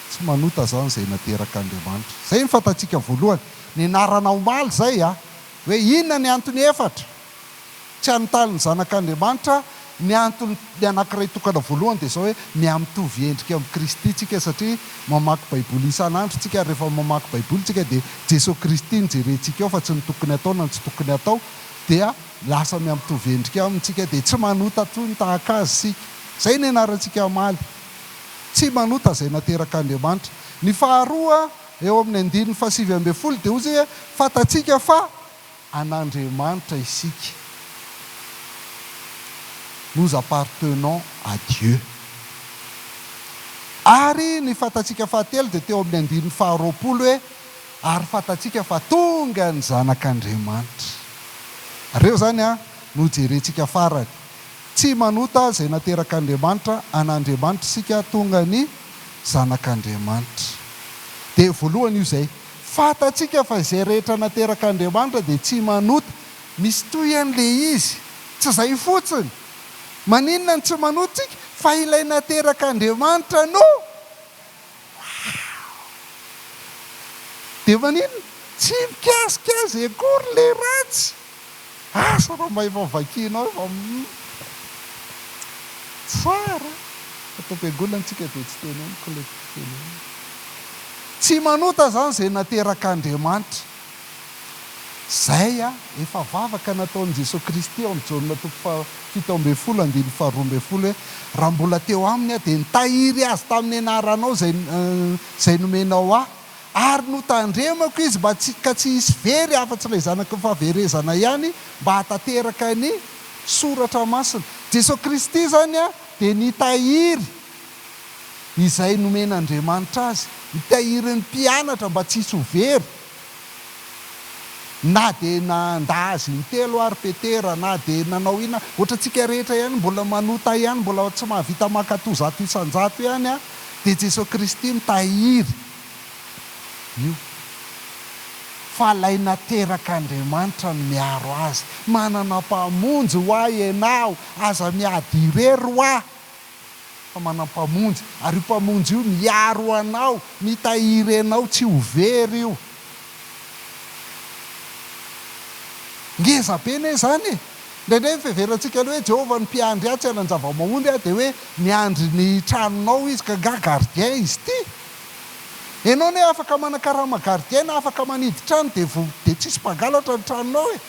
Tsy manota zany izay nateraka Andriamanitra. Zay ny fantatsika voalohany. Ny anarana omaly zay hoe inona ny antony efatra tsy anontany ny zanak'Andriamanitra. Ny antony ny anankiray tokana voalohany dia zao hoe miamitovy endrika amin'ny Kristy tsika satria mamaky Baiboly isan'andro tsika. Rehefa mamaky Baiboly tsika dia Jesosy Kristy ny jerentsika ao fa tsy ny tokony atao na tsy tokony atao dia lasa miamitovy endrika amintsika dia tsy manota toy tahaka azy sika. Zay ny anarantsika amaly. Tsy manota izay nateraka Andriamanitra. Ny faharoa eo amin'ny 9:7 dia ozy hoe fantatsika fa an'Andriamanitra isika. Nous appartenons à Dieu. Ary ny fantatsika fahatelo dia teo amin'ny 9:20 hoe ary fatatsika fa tonga ny zanak'Andriamanitra. Reo zany no jerentsika farany. Tsy manota zay naterak'Andriamanitra, an'Andriamanitra sika tonga ny zanak'Andriamanitra. Dia voalohany io zay, fatatsika fa izay rehetra naterak'Andriamanitra dia tsy manota. Misy toy an'le izy, tsy zay fotsiny. Maninona ny tsy manotsika? Fa ilay naterak'Andriamanitra no. Dia maninona? Tsy mikasikazy akory le ratsy. Asa raha mba efa vakianao efa tsara. Atao am-piangonantsika dia tsy teneniko ilay teneniko. Tsy manota zany izay naterak'Andriamanitra. Zay efa vavaka nataon'i Jesosy Kristy ao amin'ny Jaona 7:12 raha mbola teo aminy dia nitahiry azy tamin'ny anaranao zay nomenao ary notandremako izy mba ka tsy hisy very afa-tsy ilay zanaka fahaverezana ihany mba hatateraka ny soratra masina. Jesosy Kristy zany dia nitahiry izay nomen'Andriamanitra azy, nitahiry ny mpianatra mba tsy hisy ho very. Na dia nanda azy intelo ary petera, na dia nanao ina, ohatra antsika rehetra ihany mbola manota ihany, mbola tsy mahavita maka 100 isan-jato ihany dia Jesosy Kristy mitahiry io. Fa lay naterak'Andriamanitra no miaro azy. Manana mpamonjy ho ahy ianao, aza miady irery ho ahy. Fa manam-pamonjy, ary io mpamonjy io miaro anao, mitahiry anao tsy ho very io. Ngeza be ne zany. Ndraindray fiverantsika hoe Jehovah ny mpiandry ahy tsy hanan-java-mahondy dia hoe miandry ny tranonao izy ka gardien izy ty. Ianao ne afaka manakarama gardien na afaka manidy trano dia tsisy mpangalatra ny tranonao e.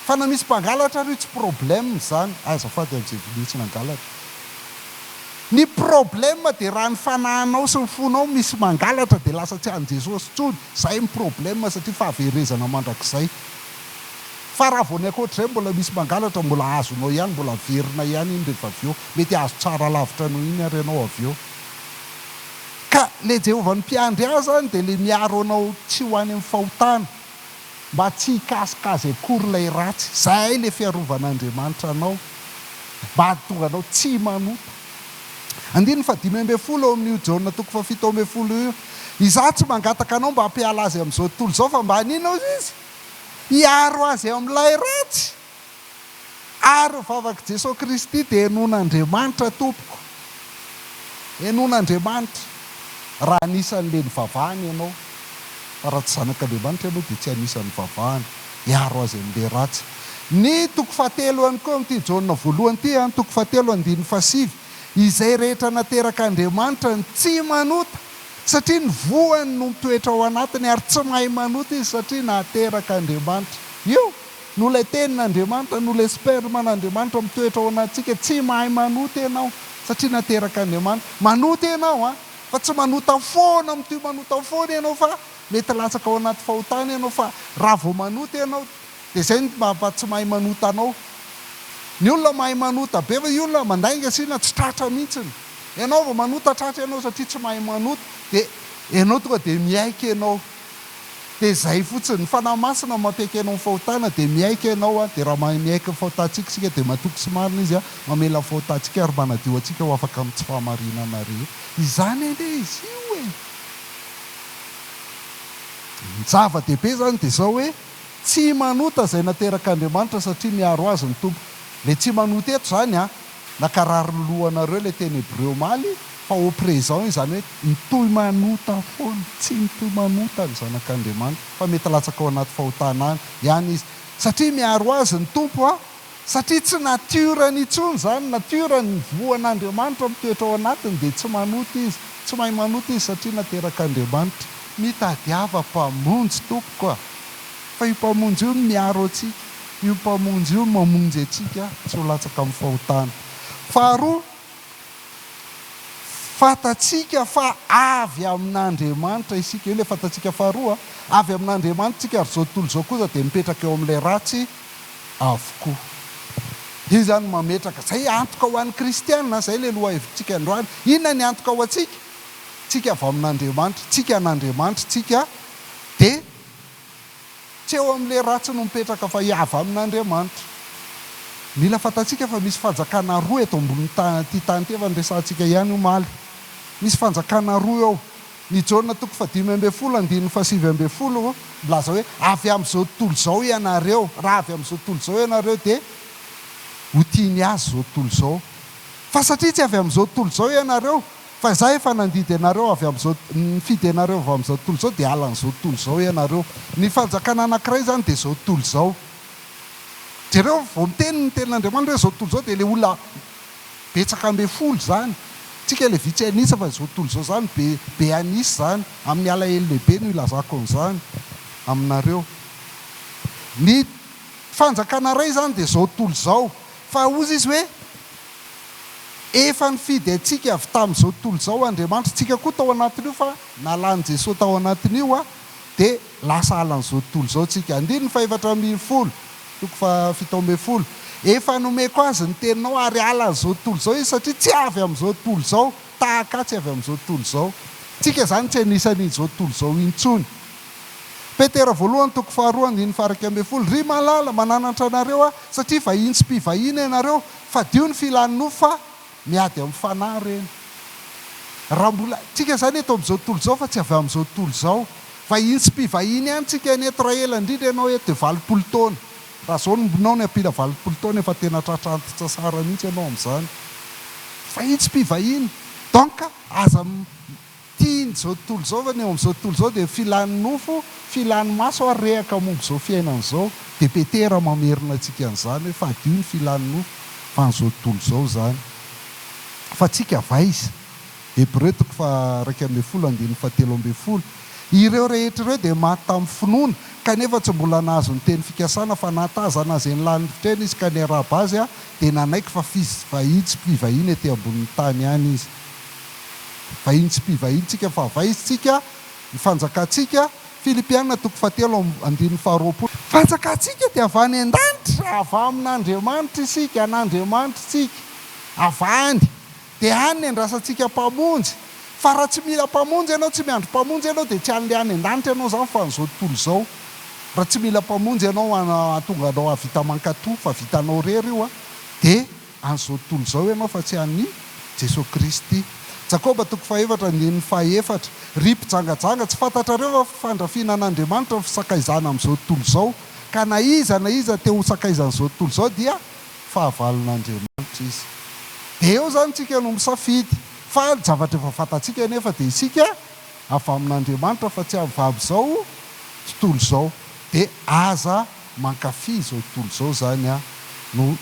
Fa na misy mpangalatra io tsy problème zany. Azafady amin'izay vilitsy nangalatra. Ny problème dia raha ny fanahinao sy ny fonao misy mangalatra dia lasa tsy an' Jesosy tsony. Zay ny problème satria fahaverezana mandrakizay. Fa raha vao ny akoatr'izay mbola misy mangalatra, mbola azonao ihany, mbola verina ihany iny rehefa avy eo. Mety azo tsara lavitra noho iny ary ianao avy eo. Ka le Jehovah ny mpiandry ahy zany dia le miaro anao tsy ho any amin'ny fahotana, mba tsy hikasikazy akory ilay ratsy. Zay le fiarovanaNdriamanitra anao, mba hahatonga anao tsy manota. 15 ao amin'io Jaona 7:12 io. Izaho tsy mangataka anao mba hampiala azy amin'izao tontolo izao, fa mba haninao izy? Hiaro azy amin'ilay ratsy. Ary vavaka Jesosy Kristy dia henon'Andriamanitra tompoko. Henon'Andriamanitra. Raha anisan'le nivavahany ianao. Fa raha tsy zanak'Andriamanitra ianao dia tsy anisan'ny vavahany. Hiaro azy amin'ilay ratsy. Ny 7 koa amin'ity Jaona voalohany ity, 7:7. Izay rehetra naterak'Andriamanitra ny tsy manota, satria ny voany no mitoetra ao anatiny, ary tsy mahay manota izy satria naterak'Andriamanitra. Io no ilay tenin'Andriamanitra, no ilay sperman'Andriamanitra mitoetra ao anatsika. Tsy mahay manota ianao satria naterak'Andriamanitra. Manota ianao fa tsy manota foana amin'ity manota foana ianao, fa mety latsaka ao anaty fahotana ianao. Fa raha vao manota ianao dia izay ny mba tsy mahay manota anao. Ny olona mahay manota be fa olona mandainga sina tsy tratra mihitsiny. Ianao vao manota tratra ianao satria tsy mahay manota, dia ianao tonga dia miaika ianao. Dia izay fotsiny ny fanahy masina mampiaika ianao ny fahotana, dia miaika ianao dia raha miaika ny fahotantsika sika dia matoky sy marina izy mamela ny fahotantsika ary manadio antsika ho afaka amin'ny tsy fahamarinana rehetra. Izany anie izy io e. Ny zava-dehibe zany dia izao hoe tsy manota izay naterak'Andriamanitra satria miaro azy ny tompo. Le tsy manota eto zany nakarary ny lohanareo le teny Hébreu omaly fa au présent izany hoe mitohy manota foana, tsy mitohy manota ny zanak'Andriamanitra, fa mety latsaka ao anaty fahotana ihany izy. Satria miaro azy ny tompo satria tsy natiorany intsony zany, natiorany voan'Andriamanitra mitoetra ao anatiny dia tsy manota izy, tsy mahay manota izy satria naterak'Andriamanitra. Mitadiava mpamonjy tompoko fa io mpamonjy io miaro antsika. Io mpamonjy io mamonjy antsika tsy ho latsaka amin'ny fahotana. Faharoa, fatatsika fa avy amin'Andriamanitra isika. Io ilay fatatsika faharoa, avy amin'Andriamanitra tsika ary zao tontolo izao kosa dia mipetraka eo amin'ilay ratsy avokoa. Io zany mametraka. Zay antoka ho an'ny kristiana, zay ilay loha hevintsika androany. Inona ny antoka ho antsika? Tsika avy amin'Andriamanitra, tsika an'Andriamanitra, tsika dia tsy eo amin'ilay ratsy no mipetraka fa hiava amin'Andriamanitra. Mila fantatsika fa misy fanjakana roa eto ambony ty tany ty efa nyresantsika ihany omaly. Misy fanjakana roa eo. Ny Jaona 5:10 milaza hoe avy amin'izao tontolo izao ianareo. Raha avy amin'izao tontolo izao ianareo dia ho tiany azy izao tontolo izao. Fa satria tsy avy amin'izao tontolo izao ianareo, fa za efa nandidy ianareo avy amin'izao, nifidy ianareo avy amin'izao tontolo izao dia halan'izao tontolo izao ianareo. Ny fanjakana anankiray zany dia izao tontolo izao. Jereo vao miteny ny tenin'Andriamanitra hoe izao tontolo izao dia ilay olona betsaka ambe folo zany. Tsika ilay vitsy anisa fa izao tontolo izao zany be anisy zany. Amin'ny alahelo lehibe no ilazako an'izany aminareo. Ny fanjakana iray zany dia izao tontolo izao. Fa ozy izy hoe efa nifidy antsika avy tamin'izao tontolo izao Andriamanitra, tsika koa tao anatin'io fa nalany Jesosy tao anatin'io dia lasa halan'izao tontolo izao tsika. 4:4 efa nomeko azy ny teninao ary halan'izao tontolo izao izy satria tsy avy amin'izao tontolo izao, tahaka tsy avy amin'izao tontolo izao. Tsika zany tsy anisan'izao tontolo izao intsony. Petera 2:2 ry malala mananatra anareo satria vahiny sy mpivahiny ianareo, fa dio ny filan'ny nofo fa miady amin'ny fanahy reny. Raha mbola tsika zany eto amin'izao tontolo izao fa tsy avy amin'izao tontolo izao. Vahiny sy mpivahiny ihany tsika eto raha ela indrindra ianao eto dia 20 taona. Raha zao nonao ny ampila 20 taona efa tena tratrantitra tsara mihitsy ianao amin'izany. Vahiny sy mpivahiny. Donc aza tiany izao tontolo izao fa ny eo amin'izao tontolo izao dia filan'ny nofo, filan'ny maso ary rehaka momba izao fiainana izao. Dia Petera mamerina antsika an'izany hoe fa adio ny filan'ny nofo fa n'izao tontolo izao zany. Fa tsika vaiza. Hébreu 2:17. Ireo rehetra ireo dia maty tamin'ny finoana kanefa tsy mbola nahazo ny teny fikasana fa natazana azy ny fitrena izy ka ny araba azy dia nanaiky fa vahiny sy mpivahiny ety ambonin'ny tany ihany izy. Vahiny sy mpivahiny tsika fa vaizitsika ny fanjakantsika. Filipiana 2:20. Fanjakantsika dia avy any an-danitra, avy amin'Andriamanitra isika, an'Andriamanitra isika avany dia any ny andrasantsika mpamonjy. Fa raha tsy mila mpamonjy ianao, tsy miandro mpamonjy ianao dia tsy an'ilay any an-danitra ianao zany fa n'izao tontolo izao. Raha tsy mila mpamonjy ianao atonga anao avita mankatoa fa vitanao rery io dia an'izao tontolo izao ianao fa tsy an'ny Jesosy Kristy. Jakoba 2:4. Ry mpijangajanga tsy fantatrareo fa fandrafiana an'Andriamanitra ny fisakaizana amin'izao tontolo izao, ka na iza te ho sakaizan'izao tontolo izao dia fahavalon'Andriamanitra izy. Dia eo zany tsika no misafidy. Fa ny zavatra efa fantatsika nefa dia isika avy amin'Andriamanitra fa tsy avy amin'izao tontolo izao. Dia aza mankafy izao tontolo izao zany no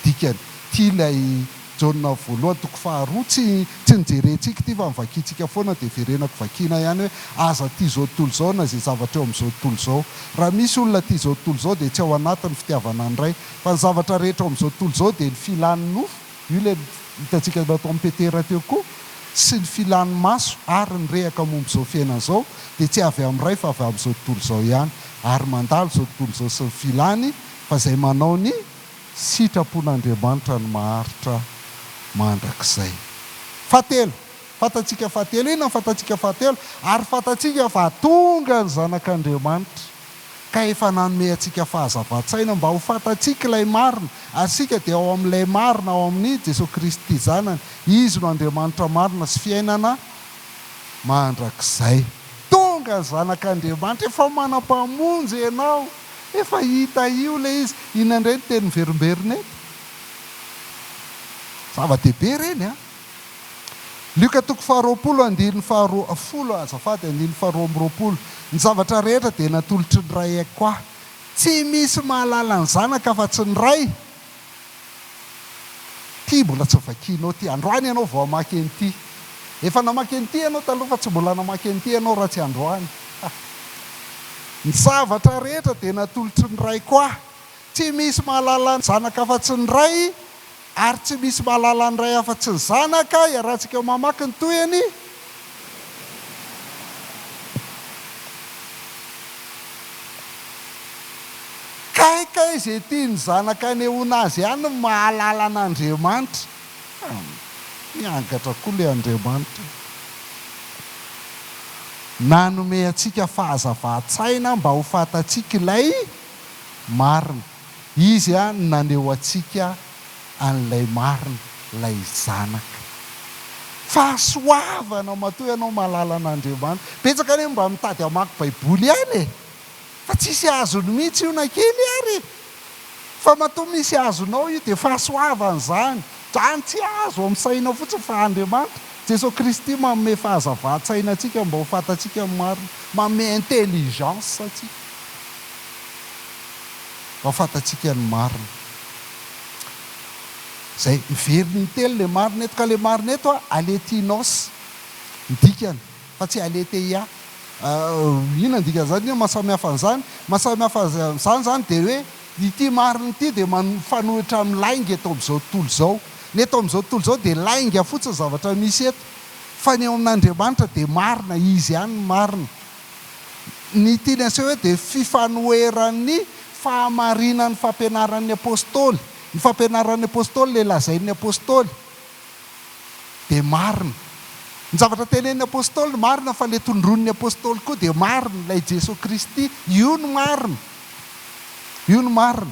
dikany. Tia ilay Jaona 1:2 tsy nijerentsika ty fa mivakintsika foana dia verenako vakiana ihany hoe aza tia izao tontolo izao na izay zavatra eo amin'izao tontolo izao. Raha misy olona tia izao tontolo izao dia tsy ao anatin'ny fitiavana andray, fa ny zavatra rehetra eo amin'izao tontolo izao dia ny filan'ny nofo, io ilay hitantsika natao amin'ny Petera teo koa, sy ny filan'ny maso ary ny rehaka momba izao fiainana izao dia tsy avy amin'ray fa avy amin'izao tontolo izao ihany, ary mandalo izao tontolo izao sy ny filany fa izay manao ny sitrapon'Andriamanitra ny maharitra mandrakizay. Fahatelo, fantatsika fahatelo, inona fantatsika fahatelo? Ary fantatsika fa tonga ny zanak'Andriamanitra ka efa nanome antsika fahazava-tsaina mba ho fantatsika ilay marina, ary sika dia ao amin'ilay marina ao amin'ny Jesosy Kristy zanany. Izy no Andriamanitra marina sy fiainana mandrakizay. Tonga ny zanak'Andriamanitra, efa manam-pamonjy ianao, efa hita io ilay izy. Inona indray ny teny miverimberina eto? Zava-dehibe reny Luka 2:20 azafady 2:20. Ny zavatra rehetra dia natolotry ny ray aiko aho. Tsy misy mahalala ny zanaka fa tsy ny ray. Ty mbola tsy vakianao ty. Androany ianao vao hamaky an'ity. Efa namaky an'ity ianao taloha fa tsy mbola namaky an'ity ianao raha tsy androany. Ny zavatra rehetra dia natolotry ny ray aiko aho. Tsy misy mahalala ny zanaka fa tsy ny ray, ary tsy misy mahalala ny ray afa-tsy ny zanaka. Iarahantsika mamaky ny toyany. Kaikay izay tiany zanaka anehoana azy ihany ny mahalala an'Andriamanitra. Miangatra koa ilay Andriamanitra. nanome antsika fahazava-tsaina mba ho fantatsika ilay marina. Izy a naneho antsika an'ilay marina, ilay zanaka. Fahasoavana matoa ianao malala an'Andriamanitra. Betsaka anie mba mitady hamaky baiboly ihany e, fa tsisy azony mihitsy io na kely ary. Fa matoa misy azonao io dia fahasoavana zany. Zany tsy azo amin'ny saina fotsiny fa Andriamanitra Jesosy Kristy manome fahazava-tsaina antsika mba ho fantatsika ny marina, manome intelligence atsika mba ho fantatsika ny marina. Zay miveriny ny telo le marina eto, ka le marina eto a aletinos ndikany fa tsy aleteia. Ina ndika zany io mahasamihafa an'izany. Mahasamihafa an'izany zany dia hoe ity marina ity dia fanohitra amin'ny lainga eto amin'izao tontolo izao. Ny eto amin'izao tontolo izao dia lainga fotsiny zavatra misy eto, fa ny eo amin'Andriamanitra dia marina, izy ihany marina. Ny tiany aseho hoe dia fifanoheran'ny fahamarinan'ny fampianaran'ny apôstôly. Ny fampianaran'ny apôstôly, le lazain'ny apôstôly dia marina. Ny zavatra tenen'ny apôstôly marina, fa le tondron'ny apôstôly koa dia marina. Ilay Jesosy Kristy, io no marina. Io no marina.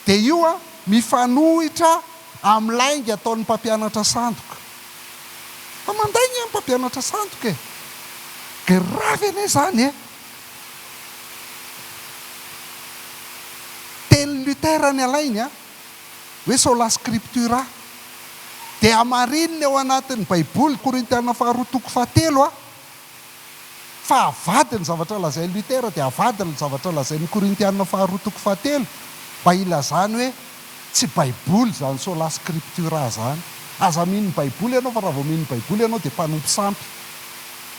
Dia io a mifanohitra amin'ny lainga ataon'ny mpampianatra sandoka. Fa mandainy amin'ny mpampianatra sandoka e. Gravy anie zany e. Teny Lutera ny alainy a, hoe sola scriptura. Dia amarininy ao anatin'ny baiboly, Korintiana 2:7 a, fa avadiny zavatra lazain'ny Lutera dia avadiny zavatra lazain'ny Korintiana 2:7 mba ilazany hoe tsy baiboly zany sola scriptura zany. Aza mino baiboly ianao, fa raha vao mino baiboly ianao dia mpanompo sampy.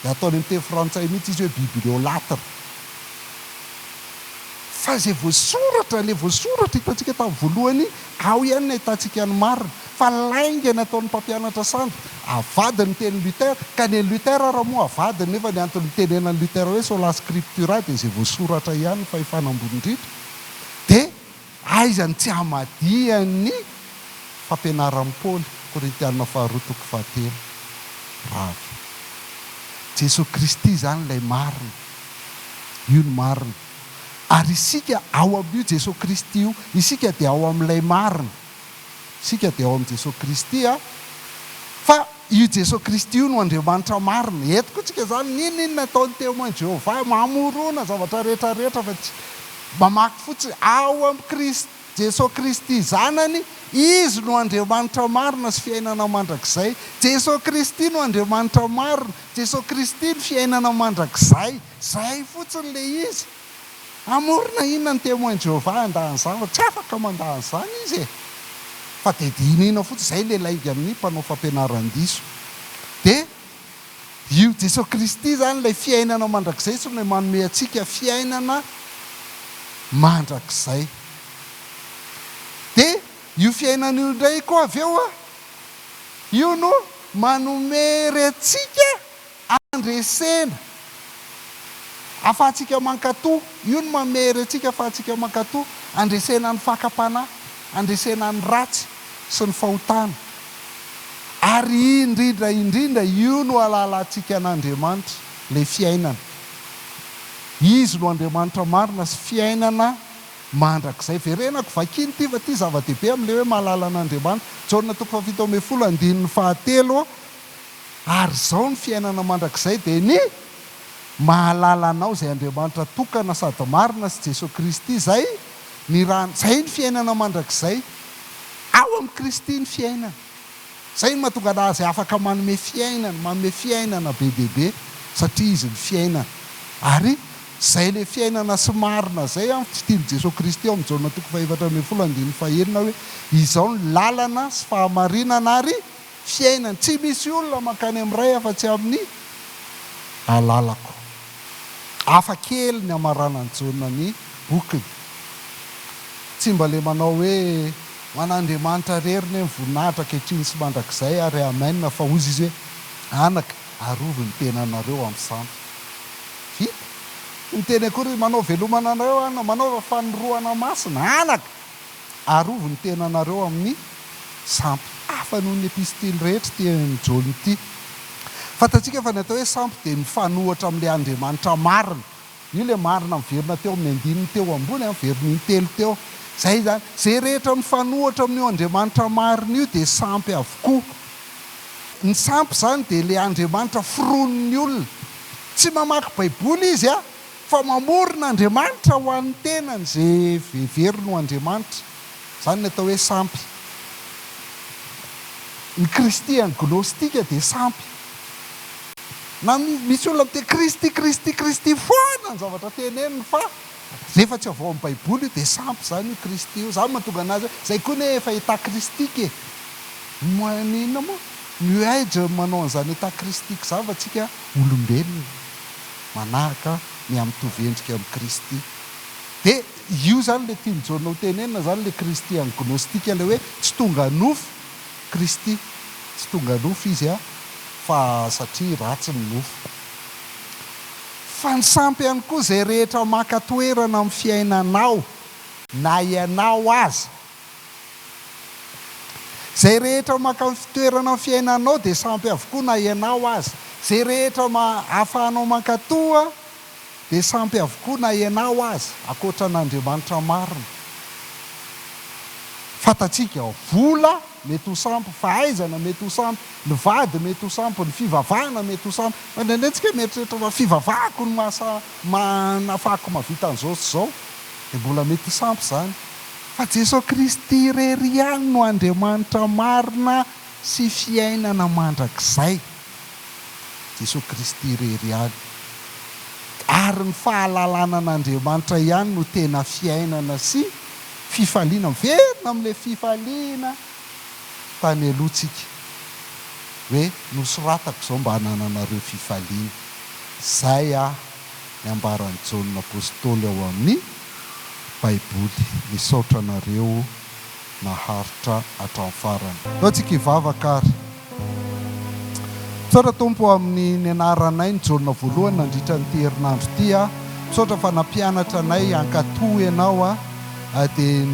Dia ataony amin'ny teny frantsay mihitsy izy hoe bibliolatre. Fa izay voasoratra, le voasoratra hitantsika tamin'ny voalohany, ao ihany no ahitantsika ny marina. Fa lainga ny ataon'ny mpampianatra sandoka, avadiny teny Lutera. Ka ny Lutera raha moa avadiny, nefa ny antony tenenan'ny Lutera hoe sola scriptura dia izay voasoratra ihany fa hifanambony indrindra. Dia aizany tsy hamadian'ny fampianaran'ny Paoly, Korintiana 2:7. Ravy. Jesosy Kristy zany ilay marina. Io ny marina. Ary isika ao amin'io Jesosy Kristy io, isika dia ao amin'ilay marina. Isika dia ao amin'ny Jesosy Kristy a. Fa io Jesosy Kristy io no Andriamanitra marina. Eto koa tsika zany ninona ataony témoin Jéhovah, mamorona zavatra rehetrarehetra, fa tsy mamaky fotsiny ao amin'ny Jesosy Kristy zanany, izy no Andriamanitra marina sy fiainana mandrakizay. Jesosy Kristy no Andriamanitra marina, Jesosy Kristy no fiainana mandrakizay. Zay fotsiny le izy. Amorona inona ny témoin Jéhovah andahan'izany, tsy afaka mandahan'izany izy e. Fa dia dinina fotsiny, zay le lainga amin'ny mpanao fampianaran-diso. Dia io Jesosy Kristy zany ilay fiainana mandrakizay, sy no manome antsika fiainana mandrakizay. Dia io fiainana io indray koa avy eo a, io no manome antsika andresena afahantsika mankatoa. Io no mamery antsika afahantsika mankatoa, andresena ny fakapanahy, andresena ny ratsy sy ny fahotana. Ary indrindra io no alalantsika an'Andriamanitra, ilay fiainana. Izy no Andriamanitra marina sy fiainana mandrakizay. Verenako vakiny ty fa ty zava-dehibe amin'ilay hoe mahalala an'Andriamanitra. Jaona 7:7. Ary zao ny fiainana mandrakizay dia ny mahalala anao zay Andriamanitra tokana sady marina sy Jesosy Kristy zay ny rano. Zay ny fiainana mandrakizay. Ao amin'ny Kristy ny fiainana. Zay ny mahatonga anazy afaka manome fiainana be dehibe, satria izy ny fiainana. Ary zay le fiainana sy marina zay a tsy tiany Jesosy Kristy ao amin'ny Jaona 5:1 hoe izao ny lalana sy fahamarinana ary fiainana. Tsy misy olona mankany amin'ray afa-tsy amin'ny alalako. Hafa kely ny amaranany Jaona ny bokiny. Tsy mba le manao hoe man'Andriamanitra reriny ny voninahitra ankehitriny sy mandrakizay ary amen, fa ozy izy hoe anaka arovy ny tenanareo amin'ny sampy. Vita. Ny teny akory manao velomana anareo, manao fanoroana masina, anaka arovy ny tenanareo amin'ny sampy. Hafa noho ny epistily rehetra ty ny Jaona ity. Fatatsika fa ny atao hoe sampy dia mifanohatra amin'ilay Andriamanitra marina. Io ilay marina miverina teo amin'ny andininy teo ambony, miverina intelo teo. Zay zany, zay rehetra mifanohatra amin'io Andriamanitra marina io dia sampy avokoa. Ny sampy zany dia ilay Andriamanitra fironiny olona. Tsy mamaky baiboly izy fa mamorona Andriamanitra ho an'ny tenany zay veveriny ho Andriamanitra. Zany ny atao hoe sampy. Ny kristiana gnostika dia sampy. Na misy olona te Kristy foana ny zavatra teneniny fa rehefa tsy avao amin'ny baiboly io dia sampy zany io Kristy io. Zany mahatonga anazy zay koa ne efa hita kristika e. Manina moa mihaija manao an'izany hita kristika zany fa tsika olombelona manahaka ny mitovy endrika amin'ny Kristy. Dia io zany le tiany Jaona ho tenenina zany le kristiana gnostika le hoe tsy tonga nofo Kristy, tsy tonga nofo izy fa satria ratsy ny nofo. Fa ny sampy ihany koa zay rehetra maka toerana amin'ny fiainanao na ianao aza. Zay rehetra maka toerana amin'ny fiainanao dia sampy avokoa na ianao aza. Zay rehetra ahafahanao mankatoa dia sampy avokoa na ianao aza, akoatra n'Andriamanitra marina. Fatatsika vola mety ho sampy, fahaizana mety ho sampy, ny vady mety ho sampy, ny fivavahana mety ho sampy. Manentsika mieritreritra fa fivavahako ny nahafahako mavita an'izao sy izao dia mbola mety ho sampy zany. Fa Jesosy Kristy irery ihany no Andriamanitra marina sy fiainana mandrakizay. Jesosy Kristy irery ihany. Ary ny fahalalana n'Andriamanitra ihany no tena fiainana sy fifaliana. Miverina amin'ilay fifaliana tany alohantsika hoe nosoratako izao mba hanananareo fifaliana. Zay ny ambaran'ny Jaona apôstôly ao amin'ny baiboly. Misaotra anareo naharitra hatramin'ny farany. Ao tsika hivavaka ary. Misaotra Tompo amin'ny ny anaranay ny Jaona voalohany nandritra ny herinandro ity. Misaotra fa nampianatra anay hankatoy ianao dia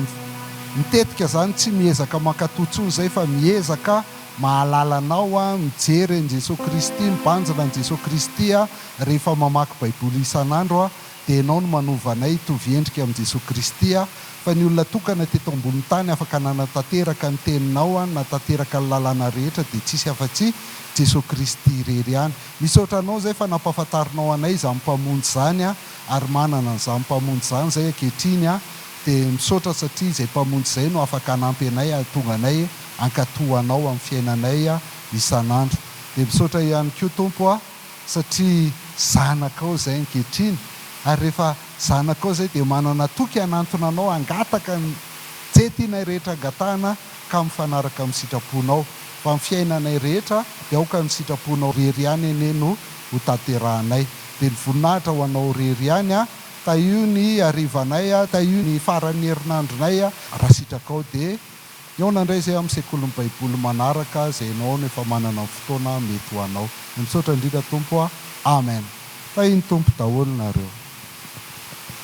mitetika zany tsy miezaka mankatoy intsony zay fa miezaka mahalala anao mijery an'i Jesosy Kristy, mibanjina an'i Jesosy Kristy rehefa mamaky baiboly isan'andro dia ianao no manova anay hitovy endrika amin'i Jesosy Kristy. Fa ny olona tokana teto ambony tany afaka nanatanteraka ny teninao, nanatanteraka ny lalàna rehetra dia tsisy afa-tsy Jesosy Kristy irery ihany. Misaotra anao zay fa nampahafatarinao anay izany mpamonjy zany ary manana an'izany mpamonjy zany zay ankehitriny dia misaotra satria izay mpamonjy izay no afaka hanampy anay tonga anay hankatohanao amin'ny fiainanay isan'andro. Dia misaotra ihany koa Tompo satria zanakao izay ankehitriny ary rehefa zanakao izay dia manana toky hanantona anao hangataka ny tsy tianay rehetra angatahana ka mifanaraka amin'ny sitraponao. Fa amin'ny fiainanay rehetra dia aoka ny sitraponao rery ihany ene no ho tanterahanay. Dia ny voninahitra ho anao rery ihany io ny arivanay, io ny faran'ny herinandronay raha sitrakao dia Jaona indray izay amin'ny sekolin'ny baiboly manaraka izay ianao no efa manana fotoana mety ho anao. Misaotra indrindra Tompo. Amen. Iny Tompo daholo nareo.